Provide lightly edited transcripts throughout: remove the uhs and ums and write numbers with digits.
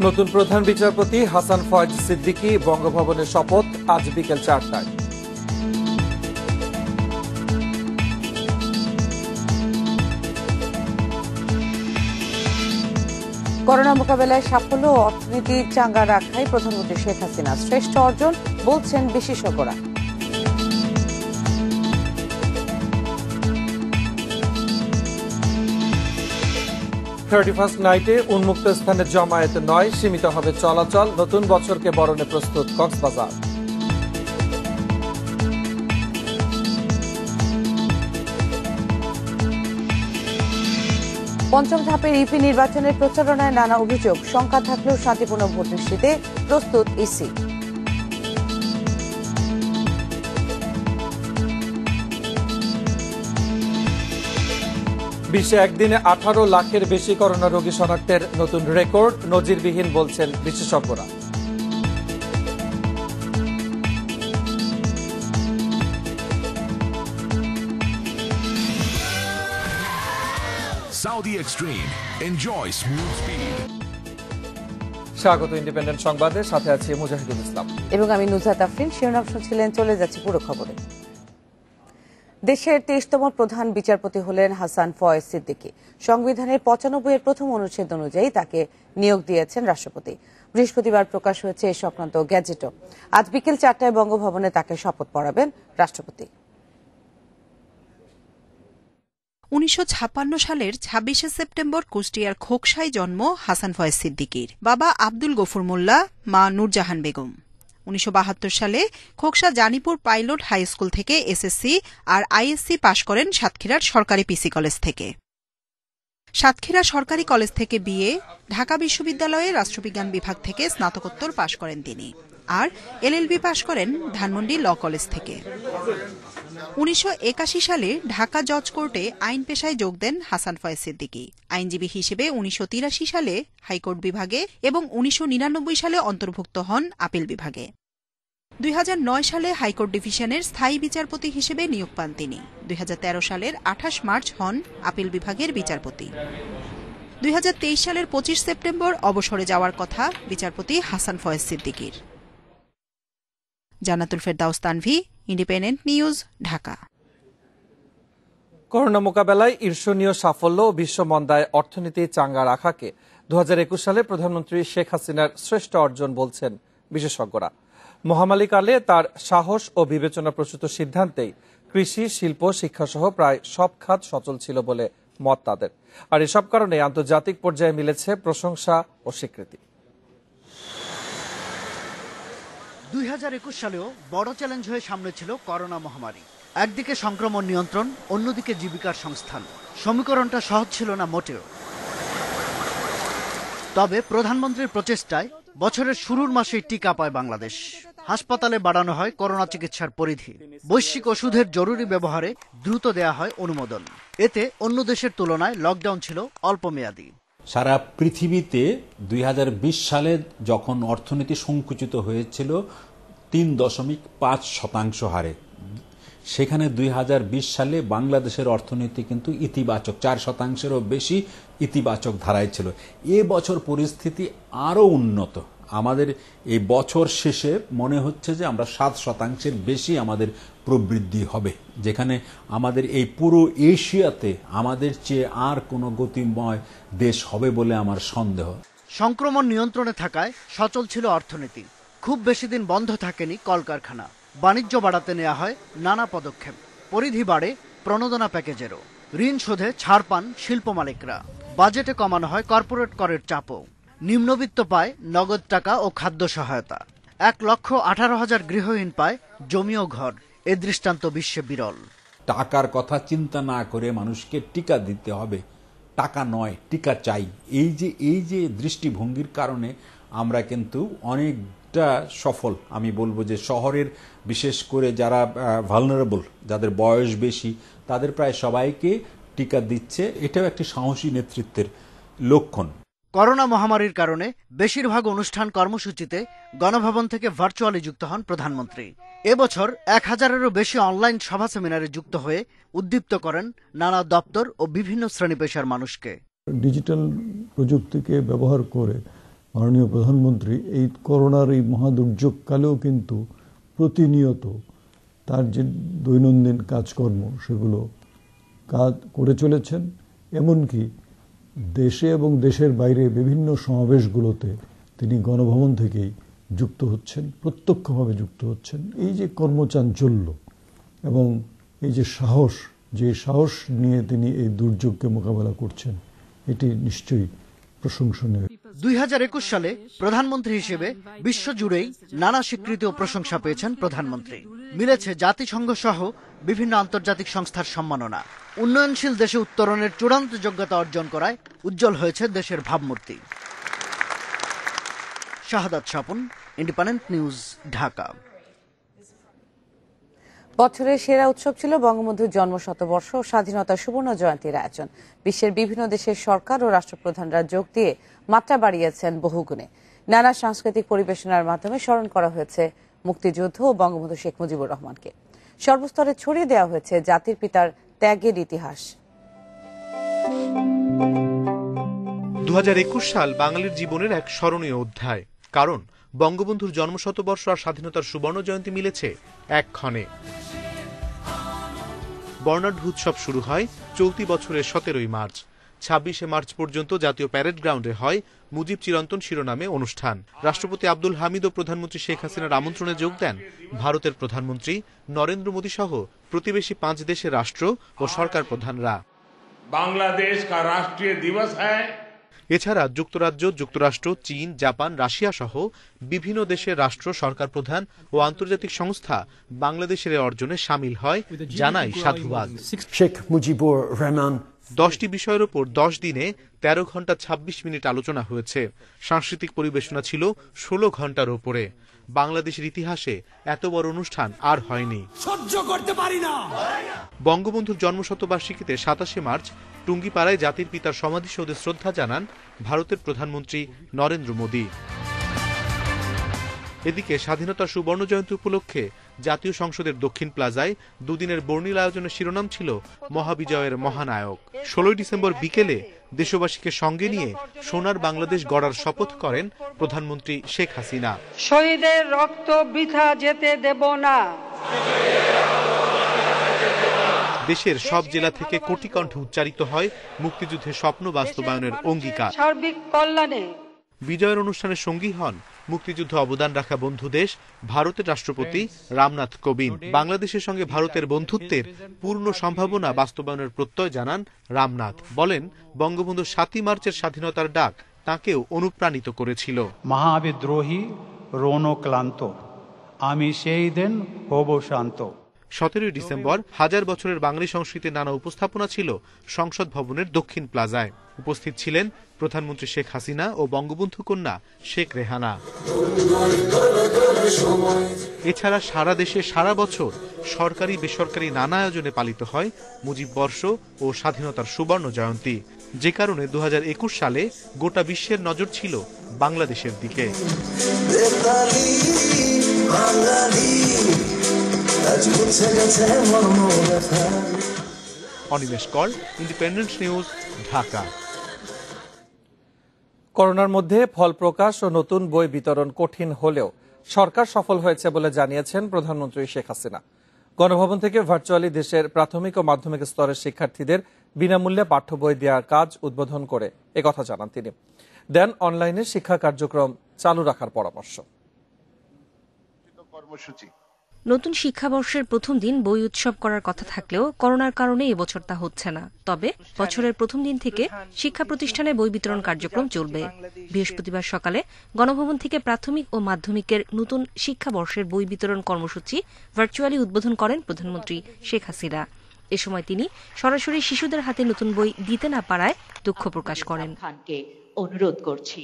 নতুন প্রধান বিচারপতি হাসান ফয়েজ সিদ্দিকী বঙ্গভবনের শপথ আজ বিকেল 4টায়। করোনা মোকাবেলায় সাফল্য ও অর্থনীতি চাঙ্গা রাখায় প্রধানমন্ত্রী শেখ হাসিনা শ্রেষ্ঠ অর্জন বলছেন বিশেষজ্ঞরা। ফার্স্ট নাইটে উন্মুক্ত স্থানে জমায়েত নয়, সীমিত হবে চলাচল। নতুন বছরকে বরণে প্রস্তুত কক্সবাজার। পঞ্চম ধাপের ইপি নির্বাচনের প্রচারণায় নানা অভিযোগ, শঙ্কা থাকলেও শান্তিপূর্ণ ভোট নিশ্চিতে প্রস্তুত ইসি। বিশ্বে একদিনে 18 লাখের বেশি করোনা রোগী শনাক্তের নতুন রেকর্ড, নজিরবিহীন বলছেন বিশেষজ্ঞরা। Saudi Extreme. Enjoy smooth speed. স্বাগত ইন্ডিপেন্ডেন্ট সংবাদে, সাথে আছে মুজাহিদুল ইসলাম এবং আমি নুজহাত আফরিন। শিরোনাম শুনছিলেন, চলে যাচ্ছে পুরো খবরে। দেশের 23তম প্রধান বিচারপতি হলেন হাসান ফয়েজ সিদ্দিকী। সংবিধানের 95-এর প্রথম অনুচ্ছেদ অনুযায়ী তাকে নিয়োগ দিয়েছেন রাষ্ট্রপতি। বৃহস্পতিবার প্রকাশ হয়েছে এ সংক্রান্ত গ্যাজেটও। আজ বিকেল 4টায় বঙ্গভবনে তাকে শপথ পড়াবেন রাষ্ট্রপতি। 1956 সালের 26শে সেপ্টেম্বর কুষ্টিয়ার খোকসায় জন্ম হাসান ফয়েজ সিদ্দিকীর। বাবা আব্দুল গফুর মোল্লা, মা নূরজাহান বেগম। 1972 সালে Khoksa Janipur Pilot High School থেকে এসএসসি আর আইএসসি পাশ করেন সাতক্ষীরার সরকারি পিসি কলেজ থেকে। সাতক্ষীরা সরকারি কলেজ থেকে বিএ, ঢাকা বিশ্ববিদ্যালয়ে রাষ্ট্রবিজ্ঞান বিভাগ থেকে স্নাতকোত্তর পাশ করেন তিনি, আর এলএলবি পাশ করেন ধানমন্ডি ল কলেজ থেকে। 1981 সালে ঢাকা জজ কোর্টে আইন পেশায় যোগ দেন হাসান ফয়েজ সিদ্দিকী। আইনজীবী হিসেবে 1983 সালে হাইকোর্ট বিভাগে এবং 1999 সালে অন্তর্ভুক্ত হন আপিল বিভাগে। 2009 সালে হাইকোর্ট ডিভিশনের স্থায়ী বিচারপতি হিসেবে নিয়োগ পান তিনি। 2013 সালের 28 মার্চ হন আপিল বিভাগের বিচারপতি। 2023 সালের 25 সেপ্টেম্বর অবসরে যাওয়ার কথা বিচারপতি হাসান ফয়েজ সিদ্দিকীর। জান্নাতুল ফেরদাউস Tanvi, independent news, Dhaka. Corona মোকাবেলায় ঈর্ষণীয় সাফল্য ও বিশ্বমন্দায় অর্থনীতি চাঙ্গা রাখাকে 2021 সালে প্রধানমন্ত্রী শেখ হাসিনার শ্রেষ্ঠ অর্জন বলছেন বিশেষজ্ঞরা। মহামারীকালে তার সাহস ও বিবেচনা প্রসূত সিদ্ধান্তেই কৃষি, শিল্প, শিক্ষাসহ প্রায় সব খাত সচল ছিল বলে মত তাদের। আর এসব কারণে আন্তর্জাতিক পর্যায়ে মিলেছে প্রশংসা ও স্বীকৃতি। 2021 সালেও বড় চ্যালেঞ্জ হয়ে সামনে ছিল করোনা মহামারী। একদিকে সংক্রমণ নিয়ন্ত্রণ, অন্যদিকে জীবিকার সংস্থান। সমীকরণটা সহজ ছিল না মোটেও। তবে প্রধানমন্ত্রীর প্রচেষ্টায় বছরের শুরুর মাসেই টিকা পায় বাংলাদেশ। হাসপাতালে বাড়ানো হয় করোনা চিকিৎসার পরিধি। বৈশ্বিক ওষুধের জরুরি ব্যবহারে দ্রুত দেয়া হয় অনুমোদন। এতে অন্য দেশের তুলনায় লকডাউন ছিল অল্প মেয়াদী। সারা পৃথিবীতে 2020 সালে যখন অর্থনীতি সংকুচিত হয়েছিল 3.5% হারে, সেখানে 2020 সালে বাংলাদেশের অর্থনীতি কিন্তু ইতিবাচক 4%-এরও বেশি ইতিবাচক ধারায় ছিল। এ বছর পরিস্থিতি আরও উন্নত। আমাদের এই বছর শেষে মনে হচ্ছে যে আমরা 7%-এর বেশি আমাদের প্রবৃদ্ধি হবে, যেখানে আমাদের এই পুরো এশিয়াতে আমাদের চেয়ে আর কোনো গতিময় দেশ হবে বলে আমার সন্দেহ। সংক্রমণ নিয়ন্ত্রণে থাকায় সচল ছিল অর্থনীতি। খুব বেশি দিন বন্ধ থাকেনি কলকারখানা। বাণিজ্য বাড়াতে নেওয়া হয় নানা পদক্ষেপ। পরিধি বাড়ে প্রণোদনা প্যাকেজেরও। ঋণ শোধে ছাড় পান শিল্প মালিকরা। বাজেটে কমানো হয় কর্পোরেট করের চাপও। নিম্নবিত্ত পায় নগদ টাকা ও খাদ্য সহায়তা। 1,18,000 গৃহহীন পায় জমি ও ঘর। এ দৃষ্টান্ত বিশ্বে বিরল। টাকার কথা চিন্তা না করে মানুষকে টিকা দিতে হবে, টাকা নয় টিকা চাই। এই যে দৃষ্টিভঙ্গির কারণে আমরা কিন্তু অনেকটা সফল। আমি বলবো যে শহরের বিশেষ করে যারা ভালনারেবল, যাদের বয়স বেশি, তাদের প্রায় সবাইকে টিকা দিচ্ছে। এটাও একটি সাহসী নেতৃত্বের লক্ষণ। করোনা মহামারীর কারণে বেশিরভাগ অনুষ্ঠান কর্মসূচিতে গণভবন থেকে ভার্চুয়ালি যুক্ত হন প্রধানমন্ত্রী। এবছর 1000-এরও বেশি অনলাইন সভা সেমিনারে যুক্ত হয়ে উদ্দীপ্ত করেন নানা দপ্তর ও বিভিন্ন শ্রেণী পেশার মানুষকে। ডিজিটাল প্রযুক্তিকে ব্যবহার করে মাননীয় প্রধানমন্ত্রী এই করোনার এই মহাদুর্যোগকালেও কিন্তু প্রতিনিয়ত তার যে দৈনন্দিন কাজকর্ম সেগুলো কাজ করে চলেছেন। এমনকি দেশে এবং দেশের বাইরে বিভিন্ন সমাবেশগুলোতে তিনি গণভবন থেকেই যুক্ত হচ্ছেন, প্রত্যক্ষভাবে যুক্ত হচ্ছেন। এই যে কর্মচাঞ্চল্য এবং এই যে সাহস নিয়ে তিনি এই দুর্যোগকে মোকাবেলা করছেন, এটি নিশ্চয়ই প্রশংসনীয়। 2021 সালে প্রধানমন্ত্রী হিসেবে বিশ্বজুড়েই নানা স্বীকৃতি ও প্রশংসা পেয়েছেন প্রধানমন্ত্রী। মিলেছে জাতিসংঘ সহ বিভিন্ন আন্তর্জাতিক সংস্থার সম্মাননা। উন্নয়নশীল দেশে উত্তরণের চূড়ান্ত যোগ্যতা অর্জন করায় উজ্জ্বল হয়েছে দেশের ভাবমূর্তি। শাহাদাত স্বপন, ইন্ডিপেন্ডেন্ট নিউজ, ঢাকা। বছরের সেরা উৎসব ছিল বঙ্গবন্ধুর জন্মশতবর্ষ ও স্বাধীনতা সুবর্ণ জয়ন্তীর আয়োজন। বিশ্বের বিভিন্ন দেশের সরকার ও রাষ্ট্রপ্রধানরা যোগ দিয়ে মাত্রা বাড়িয়েছেন বহুগুণে। নানা সাংস্কৃতিক পরিবেশনার মাধ্যমে স্মরণ করা হয়েছে মুক্তিযুদ্ধ ও বঙ্গবন্ধু শেখ মুজিবুর রহমানকে। সর্বস্তরে ছড়িয়ে দেওয়া হয়েছে জাতির পিতার ত্যাগের ইতিহাস। 2021 সাল বাঙালির জীবনের এক স্মরণীয় অধ্যায়, কারণ বঙ্গবন্ধুর জন্মশতবর্ষ আর স্বাধীনতার সুবর্ণ জয়ন্তী মিলেছে এক ক্ষণে। বর্ণাঢ্য উৎসব শুরু হয় চলতি বছরের 17 মার্চ। 26 মার্চ পর্যন্ত জাতীয় প্যারেড গ্রাউন্ডে হয় মুজিব চিরন্তন শিরোনামে অনুষ্ঠান। রাষ্ট্রপতি আব্দুল হামিদ ও প্রধানমন্ত্রী শেখ হাসিনার আমন্ত্রণে যোগ দেন ভারতের প্রধানমন্ত্রী নরেন্দ্র মোদী সহ প্রতিবেশী 5 দেশের রাষ্ট্র ও সরকার প্রধানরা। বাংলাদেশ কা রাষ্ট্রীয় দিবস হ্যায়। এছাড়া যুক্তরাজ্য, যুক্তরাষ্ট্র, চীন, জাপান, রাশিয়া সহ বিভিন্ন দেশের রাষ্ট্র, সরকার প্রধান ও আন্তর্জাতিক সংস্থা বাংলাদেশের অর্জনে সামিল হয়, জানাই সাধুবাদ। শেখ মুজিবুর রহমান 10টি বিষয়ের উপর 10 দিনে 13 ঘন্টা 26 মিনিট আলোচনা হয়েছে। সাংস্কৃতিক পরিবেশনা ছিল 16 ঘন্টার উপরে। বাংলাদেশের ইতিহাসে এত বড় অনুষ্ঠান আর হয়নি। সহ্য করতে পারি না। বঙ্গবন্ধুর জন্মশতবার্ষিকীতে 27 মার্চ টুঙ্গিপাড়ায় জাতির পিতার সমাধিসৌধে শ্রদ্ধা জানান ভারতের প্রধানমন্ত্রী নরেন্দ্র মোদী। এদিকে স্বাধীনতার সুবর্ণ জয়ন্তী উপলক্ষে জাতীয় সংসদের দক্ষিণ প্লাজায় দুদিনের বর্ণিল আয়োজনের শিরোনাম ছিল মহাবিজয়ের মহানায়ক। 16 ডিসেম্বর বিকেলে দেশবাসীকে সঙ্গে নিয়ে সোনার বাংলাদেশ গড়ার শপথ করেন প্রধানমন্ত্রী শেখ হাসিনা। শহীদের রক্ত বৃথা যেতে দেব না। দেশের সব জেলা থেকে কোটি কণ্ঠে উচ্চারিত হয় মুক্তিযুদ্ধের স্বপ্ন বাস্তবায়নের অঙ্গীকার। সার্বিক কল্যাণে বিজয়ের অনুষ্ঠানের সঙ্গী হন মুক্তিযুদ্ধে অবদান রাখা বন্ধু দেশ ভারতের রাষ্ট্রপতি রামনাথ কোবিন্দ। বাংলাদেশের সঙ্গে ভারতের বন্ধুত্বের পূর্ণ সম্ভাবনা বাস্তবায়নের প্রত্যয় জানান রামনাথ। বলেন, বঙ্গবন্ধুর 7 মার্চের স্বাধীনতার ডাক তাঁকেও অনুপ্রাণিত করেছিল। মহাবিদ্রোহী রণক্লান্ত, আমি সেই দিন হব শান্ত। 17 ডিসেম্বর হাজার বছরের বাঙালি সংস্কৃতির নানা উপস্থাপনা ছিল সংসদ ভবনের দক্ষিণ প্লাজায়। উপস্থিত ছিলেন প্রধানমন্ত্রী শেখ হাসিনা ও বঙ্গবন্ধু কন্যা শেখ রেহানা। এছাড়া সারা দেশে সারা বছর সরকারি বেসরকারি নানা আয়োজনে পালিত হয় মুজিব বর্ষ ও স্বাধীনতার সুবর্ণ জয়ন্তী, যে কারণে 2021 সালে গোটা বিশ্বের নজর ছিল বাংলাদেশের দিকে। অনিমেষ কর, ইন্ডিপেন্ডেন্ট নিউজ, ঢাকা। করোনার মধ্যে ফল প্রকাশ ও নতুন বই বিতরণ কঠিন হলেও সরকার সফল হয়েছে বলে জানিয়েছেন প্রধানমন্ত্রী শেখ হাসিনা। গণভবন থেকে ভার্চুয়ালি দেশের প্রাথমিক ও মাধ্যমিক স্তরের শিক্ষার্থীদের বিনামূল্যে পাঠ্য বই দেওয়ার কাজ উদ্বোধন করে একথা জানান তিনি। দেন অনলাইনে শিক্ষা কার্যক্রম চালু রাখার পরামর্শ। নতুন শিক্ষাবর্ষের প্রথম দিন বই উৎসব করার কথা থাকলেও করোনার কারণে এবছর তা হচ্ছে না। তবে বছরের প্রথম দিন থেকে শিক্ষা প্রতিষ্ঠানে বই বিতরণ কার্যক্রম চলবে। বৃহস্পতিবার সকালে গণভবন থেকে প্রাথমিক ও মাধ্যমিকের নতুন শিক্ষাবর্ষের বই বিতরণ কর্মসূচি ভার্চুয়ালি উদ্বোধন করেন প্রধানমন্ত্রী শেখ হাসিনা। এ সময় তিনি সরাসরি শিশুদের হাতে নতুন বই দিতে না পারায় দুঃখ প্রকাশ করেন। অনুরোধ করছি।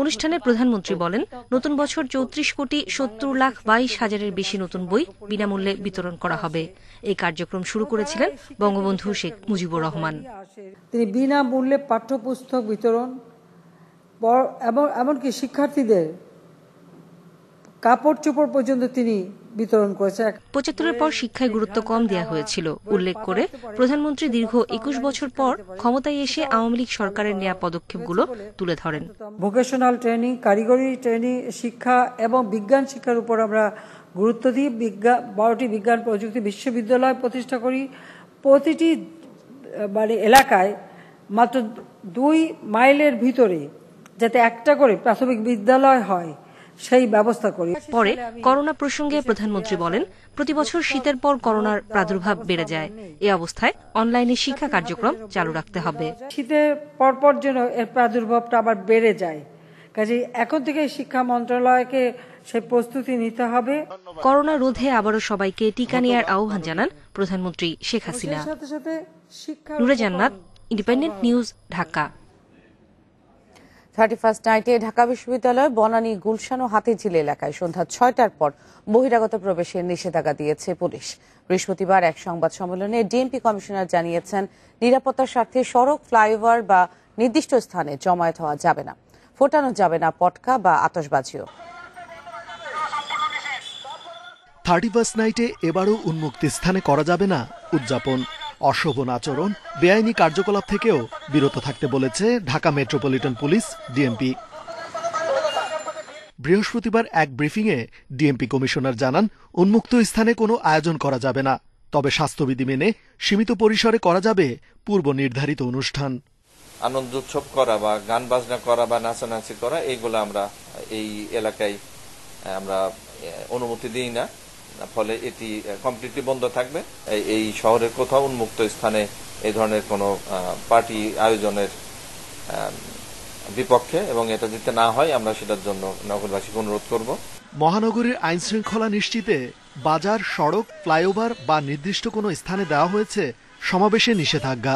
অনুষ্ঠানে প্রধানমন্ত্রী বলেন, নতুন বছর 34,70,22,000-এর বেশি নতুন বই বিনামূল্যে বিতরণ করা হবে। এই কার্যক্রম শুরু করেছিলেন বঙ্গবন্ধু শেখ মুজিবুর রহমান। তিনি বিনামূল্যে পাঠ্যপুস্তক বিতরণ এবং এমনকি শিক্ষার্থীদের কাপড় চোপড় পর্যন্ত তিনি বিতরণ করেছেন। ৭৫-এর পর শিক্ষায় গুরুত্ব কম দেওয়া হয়েছিল উল্লেখ করে প্রধানমন্ত্রী দীর্ঘ ২১ বছর পর ক্ষমতায় এসে আওয়ামী লীগ সরকারের নেওয়া পদক্ষেপগুলো তুলে ধরেন। ভোকেশনাল ট্রেনিং, কারিগরি ট্রেনিং শিক্ষা এবং বিজ্ঞান শিক্ষার উপর আমরা গুরুত্ব দিই। 12টি বিজ্ঞান প্রযুক্তি বিশ্ববিদ্যালয় প্রতিষ্ঠা করি। প্রতিটি এলাকায় মাত্র 2 মাইলের ভিতরে যাতে একটা করে প্রাথমিক বিদ্যালয় হয় সেই ব্যবস্থা করি। পরে করোনা প্রসঙ্গে প্রধানমন্ত্রী বলেন, প্রতি বছর শীতের পর করোনার প্রাদুর্ভাব বেড়ে যায়। এই অবস্থায় অনলাইনে শিক্ষা কার্যক্রম চালু রাখতে হবে। শীতের পরপর যেন এর প্রাদুর্ভাবটা আবার বেড়ে যায়, কাজে এখন থেকে শিক্ষা মন্ত্রণালয়কে সেই প্রস্তুতি নিতে হবে। করোনা রোধে আবারও সবাইকে টিকা নেওয়ার আহ্বান জানান প্রধানমন্ত্রী শেখ হাসিনা। নূরে জান্নাত, ইন্ডিপেন্ডেন্ট নিউজ, ঢাকা। 31st নাইটে ঢাকা বিশ্ববিদ্যালয় বনানী, গুলশান ও হাতিঝিল এলাকায় সন্ধ্যা 6টার পর বহিরাগত প্রবেশের নিষেধাজ্ঞা দিয়েছে পুলিশ। বৃহস্পতিবার এক সংবাদ সম্মেলনে ডিএমপি কমিশনার জানিয়েছেন, নিরাপত্তার স্বার্থে সড়ক, ফ্লাইওভার বা নির্দিষ্ট স্থানে জমায়েত হওয়া যাবে না, ফোটানো যাবে না পটকা বা আতশবাজিও। 31st নাইটে এবারও উন্মুক্ত স্থানে করা যাবে না উদযাপন। অশোভন আচরণ, বেআইনি কার্যকলাপ থেকেও বিরত থাকতে বলেছে ঢাকা মেট্রোপলিটন পুলিশ, ডিএমপি। বৃহস্পতিবার এক ব্রিফিংয়ে ডিএমপি কমিশনার জানান, উন্মুক্ত স্থানে কোনো আয়োজন করা যাবে না, তবে স্বাস্থ্যবিধি মেনে সীমিত পরিসরে করা যাবে পূর্ব নির্ধারিত অনুষ্ঠান। আনন্দ উৎসব করা বা গান বাজনা করা বা নাচানাচি করা, এইগুলো আমরা এই এলাকায় আমরা অনুমতি দিই না, ফলে এটি কমপ্লিটলি বন্ধ থাকবে। এই শহরের কোথাও উন্মুক্ত স্থানে এই ধরনের কোনো পার্টি আয়োজনের বিপক্ষে, এবং এটা যাতে না হয় আমরা সেটার জন্য নগরবাসীকে অনুরোধ করব। মহানগরীর আইন শৃঙ্খলা নিশ্চিতে বাজার, সড়ক, ফ্লাইওভার বা নির্দিষ্ট কোনো স্থানে দেওয়া হয়েছে সমাবেশে নিষেধাজ্ঞা।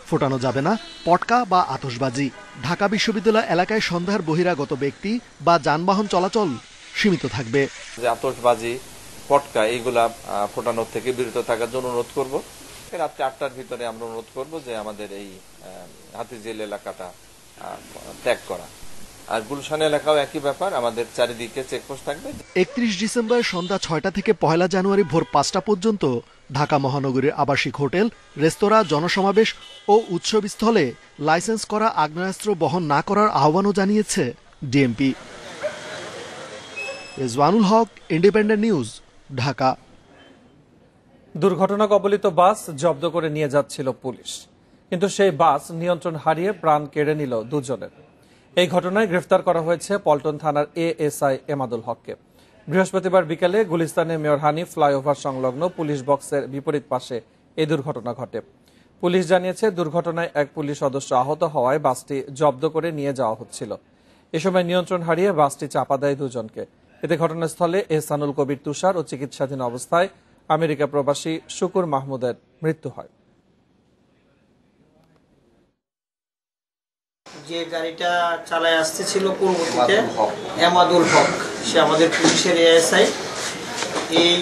ফোটানো যাবে না পটকা বা আতশবাজি। ঢাকা বিশ্ববিদ্যালয় এলাকায় সন্ধ্যার বহিরাগত ব্যক্তি বা যানবাহন চলাচল সীমিত থাকবে। আতশবাজি, পটকা এইগুলা ফোটানোর থেকে বিরত থাকার জন্য অনুরোধ করব। রাত্রে 8টার ভিতরে আমরা অনুরোধ করব যে আমাদের এই হাতিঝিল এলাকাটা ত্যাগ করা। আর গুলশান এলাকাও একই ব্যাপার, আমাদের চারিদিকে চেকপোস্ট থাকবে। 31 ডিসেম্বর সন্ধ্যা 6টা থেকে 1 জানুয়ারি ভোর 5টা পর্যন্ত ঢাকা মহানগরীর আবাসিক হোটেল, রেস্তোরাঁ, জনসমাবেশ ও উৎসবস্থলে লাইসেন্স করা আগ্নেয়াস্ত্র বহন না করার আহ্বানও জানিয়েছে ডিএমপি। রেজওয়ানুল হক, ইন্ডিপেন্ডেন্ট নিউজ, ঢাকা। দুর্ঘটনা কবলিত বাস জব্দ করে নিয়ে যাচ্ছিল পুলিশ, কিন্তু সেই বাস নিয়ন্ত্রণ হারিয়ে প্রাণ কেড়ে নিল দুজনের। এই ঘটনায় গ্রেফতার করা হয়েছে পল্টন থানার এএসআই এমাদুল হককে। বৃহস্পতিবার বিকেলে গুলিস্তানে মেয়র হানিফ ফ্লাইওভার সংলগ্ন পুলিশ বক্সের বিপরীত পাশে এই দুর্ঘটনা ঘটে। পুলিশ জানিয়েছে, দুর্ঘটনায় এক পুলিশ সদস্য আহত হওয়ায় বাসটি জব্দ করে নিয়ে যাওয়া হচ্ছিল। এ সময় নিয়ন্ত্রণ হারিয়ে বাসটি চাপা দেয় দুজনকে। এতে ঘটনাস্থলে এহসানুল কবির তুষার ও চিকিৎসাধীন অবস্থায় আমেরিকা প্রবাসী শুকুর মাহমুদের মৃত্যু হয়। যে গাড়িটা চালায় আসতেছিল পূর্ববর্তীতে এমাদুল হক, সে আমাদের পুলিশের এএসআই। এই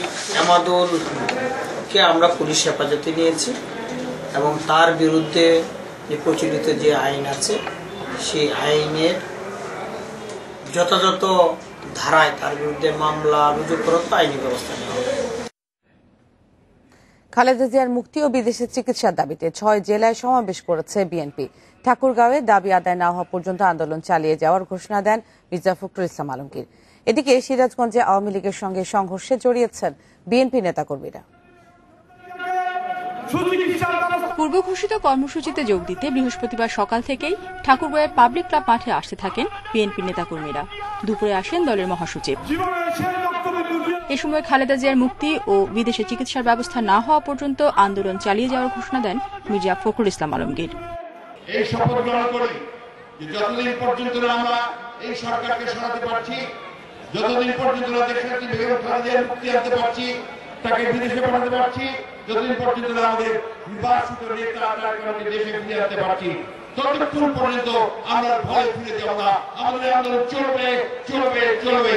এমাদুলকে আমরা পুলিশ হেফাজতে নিয়েছি এবং তার বিরুদ্ধে যে প্রচলিত যে আইন আছে সেই আইনের যথাযথ ধারায় তার বিরুদ্ধে মামলা রুজু করার আইনি ব্যবস্থা নেওয়া হবে। খালেদা জিয়ার মুক্তি ও বিদেশে চিকিৎসার দাবিতে 6 জেলায় সমাবেশ করেছে বিএনপি। ঠাকুরগাঁওয়ে দাবি আদায় না হওয়া পর্যন্ত আন্দোলন চালিয়ে যাওয়ার ঘোষণা দেন মির্জা ফখরুল ইসলাম আলমগীর। এদিকে সিরাজগঞ্জে আওয়ামী লীগের সঙ্গে সংঘর্ষে জড়িয়েছেন বিএনপি নেতাকর্মীরা। পূর্ব ঘোষিত কর্মসূচিতে যোগ দিতে বৃহস্পতিবার সকাল থেকেই ঠাকুরগাঁওয়ের পাবলিক ক্লাব মাঠে আসতে থাকেন বিএনপি নেতাকর্মীরা। দুপুরে আসেন দলের মহাসচিব। এ সময় খালেদা জিয়ার মুক্তি ও বিদেশে চিকিৎসার ব্যবস্থা না হওয়া পর্যন্ত আন্দোলন চালিয়ে যাওয়ার ঘোষণা দেন মির্জা ফখরুল ইসলাম আলমগীর। এই শপথ গ্রহণ করি যে যতদিন পর্যন্ত আমরা এই সরকারকে সরাতে পারছি, যতদিন পর্যন্ত দেশের বেগম খালেদার মুক্তি আনতে পারছি, তাকে বিদেশে পাঠাতে পারছি, যতদিন পর্যন্ত আমাদের নির্বাচিত নেতা তাকে দেশে ফিরিয়ে আনতে পারছি, ততক্ষণ পর্যন্ত আমরা ভয় ফিরে যাব না। আমাদের আন্দোলন চলবে চলবে চলবে।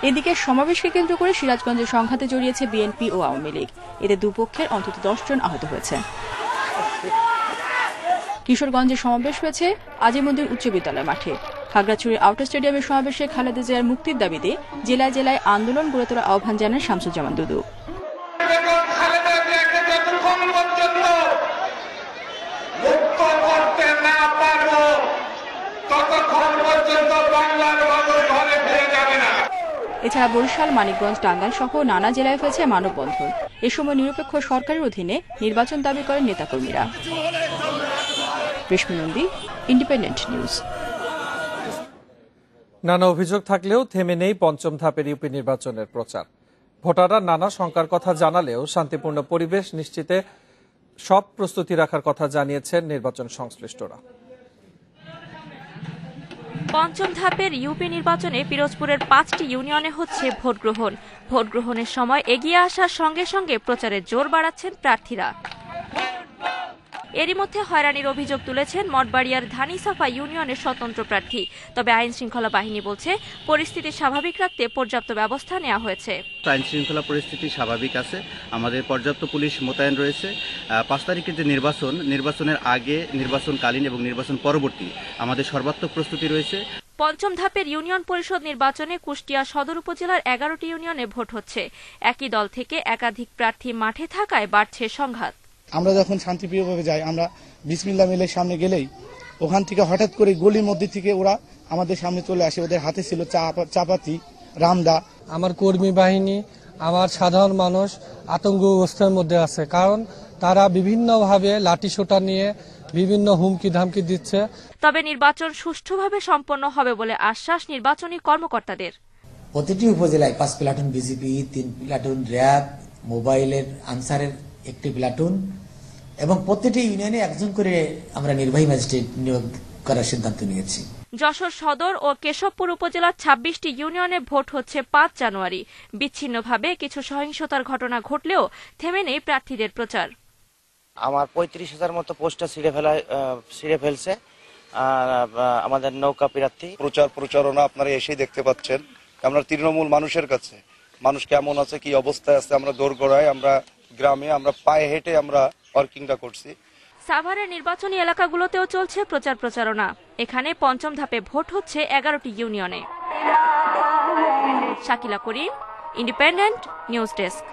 এদিকে সমাবেশকে কেন্দ্র করে সিরাজগঞ্জে সংঘাতে জড়িয়েছে বিএনপি ও আওয়ামী লীগ। এতে দুপক্ষের অন্তত 10 জন আহত হয়েছে। কিশোরগঞ্জে সমাবেশ হয়েছে আজিমুদ্দিন উচ্চ বিদ্যালয় মাঠে। খাগড়াছড়ির আউটার স্টেডিয়ামের সমাবেশে খালেদা জিয়ার মুক্তির দাবিতে জেলায় জেলায় আন্দোলন গড়ে তোলার আহ্বান জানান শামসুজ্জামান দুদু। এছাড়া বরিশাল, মানিকগঞ্জ, টাঙ্গাইল সহ নানা জেলায় হয়েছে মানববন্ধন। এ সময় নিরপেক্ষ সরকারের অধীনে নির্বাচন দাবি করেন নেতাকর্মীরা। রেশমি নন্দী, ইন্ডিপেন্ডেন্ট নিউজ। নানা অভিযোগ থাকলেও থেমে নেই পঞ্চম ধাপের ইউপি নির্বাচনের প্রচার। ভোটাররা নানা শঙ্কার কথা জানালেও শান্তিপূর্ণ পরিবেশ নিশ্চিতে সব প্রস্তুতি রাখার কথা জানিয়েছেন নির্বাচন সংশ্লিষ্টরা। পঞ্চম ধাপের ইউপি নির্বাচনে পিরোজপুরের 5টি ইউনিয়নে হচ্ছে ভোট গ্রহণ। ভোট গ্রহণের সময় এগিয়ে আসার সঙ্গে সঙ্গে প্রচারের জোর বাড়াচ্ছেন প্রার্থীরা। এরই মধ্যে হয়রানির অভিযোগ তুলেছেন মঠবাড়িয়ার ধানিসাফা ইউনিয়নের স্বতন্ত্র প্রার্থী। তবে আইন শৃঙ্খলা বাহিনী বলছে পরিস্থিতি স্বাভাবিক রাখতে পর্যাপ্ত ব্যবস্থা নেওয়া হয়েছে। আইন শৃঙ্খলা পরিস্থিতি স্বাভাবিক আছে, আমাদের পর্যাপ্ত পুলিশ মোতায়েন রয়েছে। 5 তারিখের যে নির্বাচনের আগে, নির্বাচনকালীন এবং নির্বাচন পরবর্তী আমাদের সর্বাত্মক প্রস্তুতি রয়েছে। পঞ্চম ধাপের ইউনিয়ন পরিষদ নির্বাচনে কুষ্টিয়া সদর উপজেলার 11টি ইউনিয়নে ভোট হচ্ছে। একই দল থেকে একাধিক প্রার্থী মাঠে থাকায় বাড়ছে সংঘাত। আমরা যখন শান্তিপ্রিয়ভাবে যাই, আমরা বিসমিল্লাহ মিলের সামনে গেলেই ওখান থেকে হঠাৎ করে গলির মধ্যে থেকে ওরা আমাদের সামনে চলে আসে। ওদের হাতে ছিল চাপাতি, রামদা। আমার কর্মী বাহিনী, আমার সাধারণ মানুষ আতঙ্ক অবস্থার মধ্যে আছে, কারণ তারা বিভিন্নভাবে লাঠিসোঁটা নিয়ে বিভিন্ন হুমকি ধামকি দিচ্ছে। তবে নির্বাচন সুষ্ঠুভাবে সম্পন্ন হবে বলে আশ্বাস নির্বাচনী কর্মকর্তাদের। প্রতিটি উপজেলায় 5 প্লাটুন বিজিবি, 3 প্লাটুন র্যাব, মোবাইলের আনসারের 1টি প্লাটুন এবং প্রতিটি ইউনিয়নে একজন করে আমরা নির্বাহী ম্যাজিস্ট্রেট নিয়োগ করার সিদ্ধান্ত নিয়েছি। যশোর সদর ও কেশবপুর উপজেলার 26টি ইউনিয়নে ভোট হচ্ছে 5 জানুয়ারি। বিচ্ছিন্নভাবে কিছু সহিংসতার ঘটনা ঘটলেও থেমে নেই প্রার্থীদের প্রচার। আমার 35,000 মতো পোস্টার ছিঁড়ে ফেলছে আমাদের নৌকা প্রার্থী। প্রচারণা আপনারা এসেই দেখতে পাচ্ছেন। আমরা তৃণমূল মানুষের কাছে মানুষ কেমন আছে, কি অবস্থায় আছে, আমরা দোরগোড়ায়, আমরা গ্রামে, আমরা পায়ে হেঁটে আমরা ওয়ার্কিংটা করছি। সাভারের নির্বাচনী এলাকাগুলোতেও চলছে প্রচারণা। এখানে পঞ্চম ধাপে ভোট হচ্ছে 11টি ইউনিয়নে। শাকিলা করিম, ইন্ডিপেন্ডেন্ট নিউজ ডেস্ক।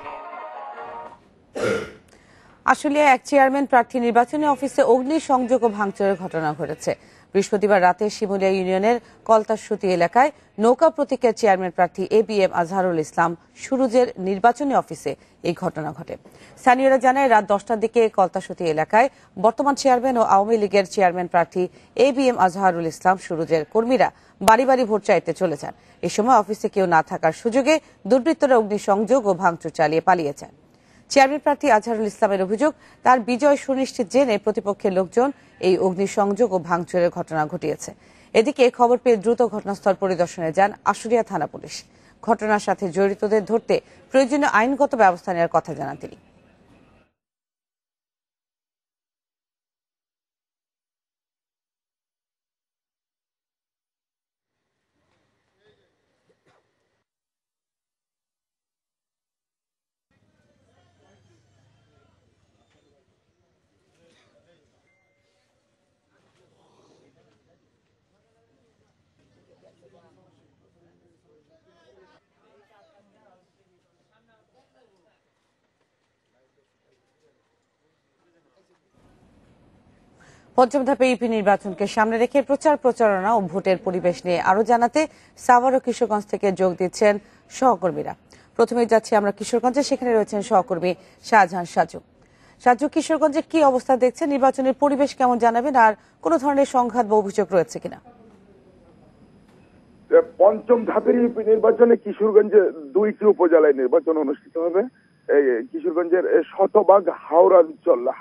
আশুলিয়া এক চেয়ারম্যান প্রার্থী নির্বাচনী অফিসে অগ্নিসংযোগ ও ভাঙচুরের ঘটনা ঘটেছে। বৃহস্পতিবার রাতে শিমুলিয়া ইউনিয়নের কলতাসুতি এলাকায় নৌকা প্রতীকের চেয়ারম্যান প্রার্থী ABM আজহারুল ইসলাম সুরুজের নির্বাচনী অফিসে এই ঘটনা ঘটে। স্থানীয়রা জানায় রাত 10টার দিকে কলতাসুতি এলাকায় বর্তমান চেয়ারম্যান ও আওয়ামী লীগের চেয়ারম্যান প্রার্থী ABM আজহারুল ইসলাম সুরুজের কর্মীরা বাড়ি বাড়ি ভোট চাইতে চলে যান। এ সময় অফিসে কেউ না থাকার সুযোগে দুর্বৃত্তরা অগ্নিসংযোগ ও ভাঙচুর চালিয়ে পালিয়ে যান। চেয়ারম্যান প্রার্থী আজহারুল ইসলামের অভিযোগ, তার বিজয় সুনিশ্চিত জেনে প্রতিপক্ষের লোকজন এই অগ্নিসংযোগ ও ভাঙচুরের ঘটনা ঘটিয়েছে। এদিকে খবর পেয়ে দ্রুত ঘটনাস্থল পরিদর্শনে যান আশুলিয়া থানা পুলিশ। ঘটনার সাথে জড়িতদের ধরতে প্রয়োজনীয় আইনগত ব্যবস্থা নেওয়ার কথা জানান তিনি। পঞ্চম ধাপে ইউপি নির্বাচনকে সামনে রেখে প্রচারণা ও ভোটের পরিবেশ নিয়ে আরো জানাতে সাভার ও কিশোরগঞ্জ থেকে যোগ দিচ্ছেন সহকর্মীরা। প্রথমেই যাচ্ছি আমরা কিশোরগঞ্জে, সেখানে রয়েছেন সহকর্মী শাহজাহান সাজু। কিশোরগঞ্জে কি অবস্থা দেখছেন, নির্বাচনের পরিবেশ কেমন জানাবেন, আর কোন ধরনের সংঘাত বা অভিযোগ রয়েছে কিনা? পঞ্চম ধাপের ইউপি নির্বাচনে কিশোরগঞ্জে 2টি উপজেলায় নির্বাচন অনুষ্ঠিত হবে। কিশোরগঞ্জের শতভাগ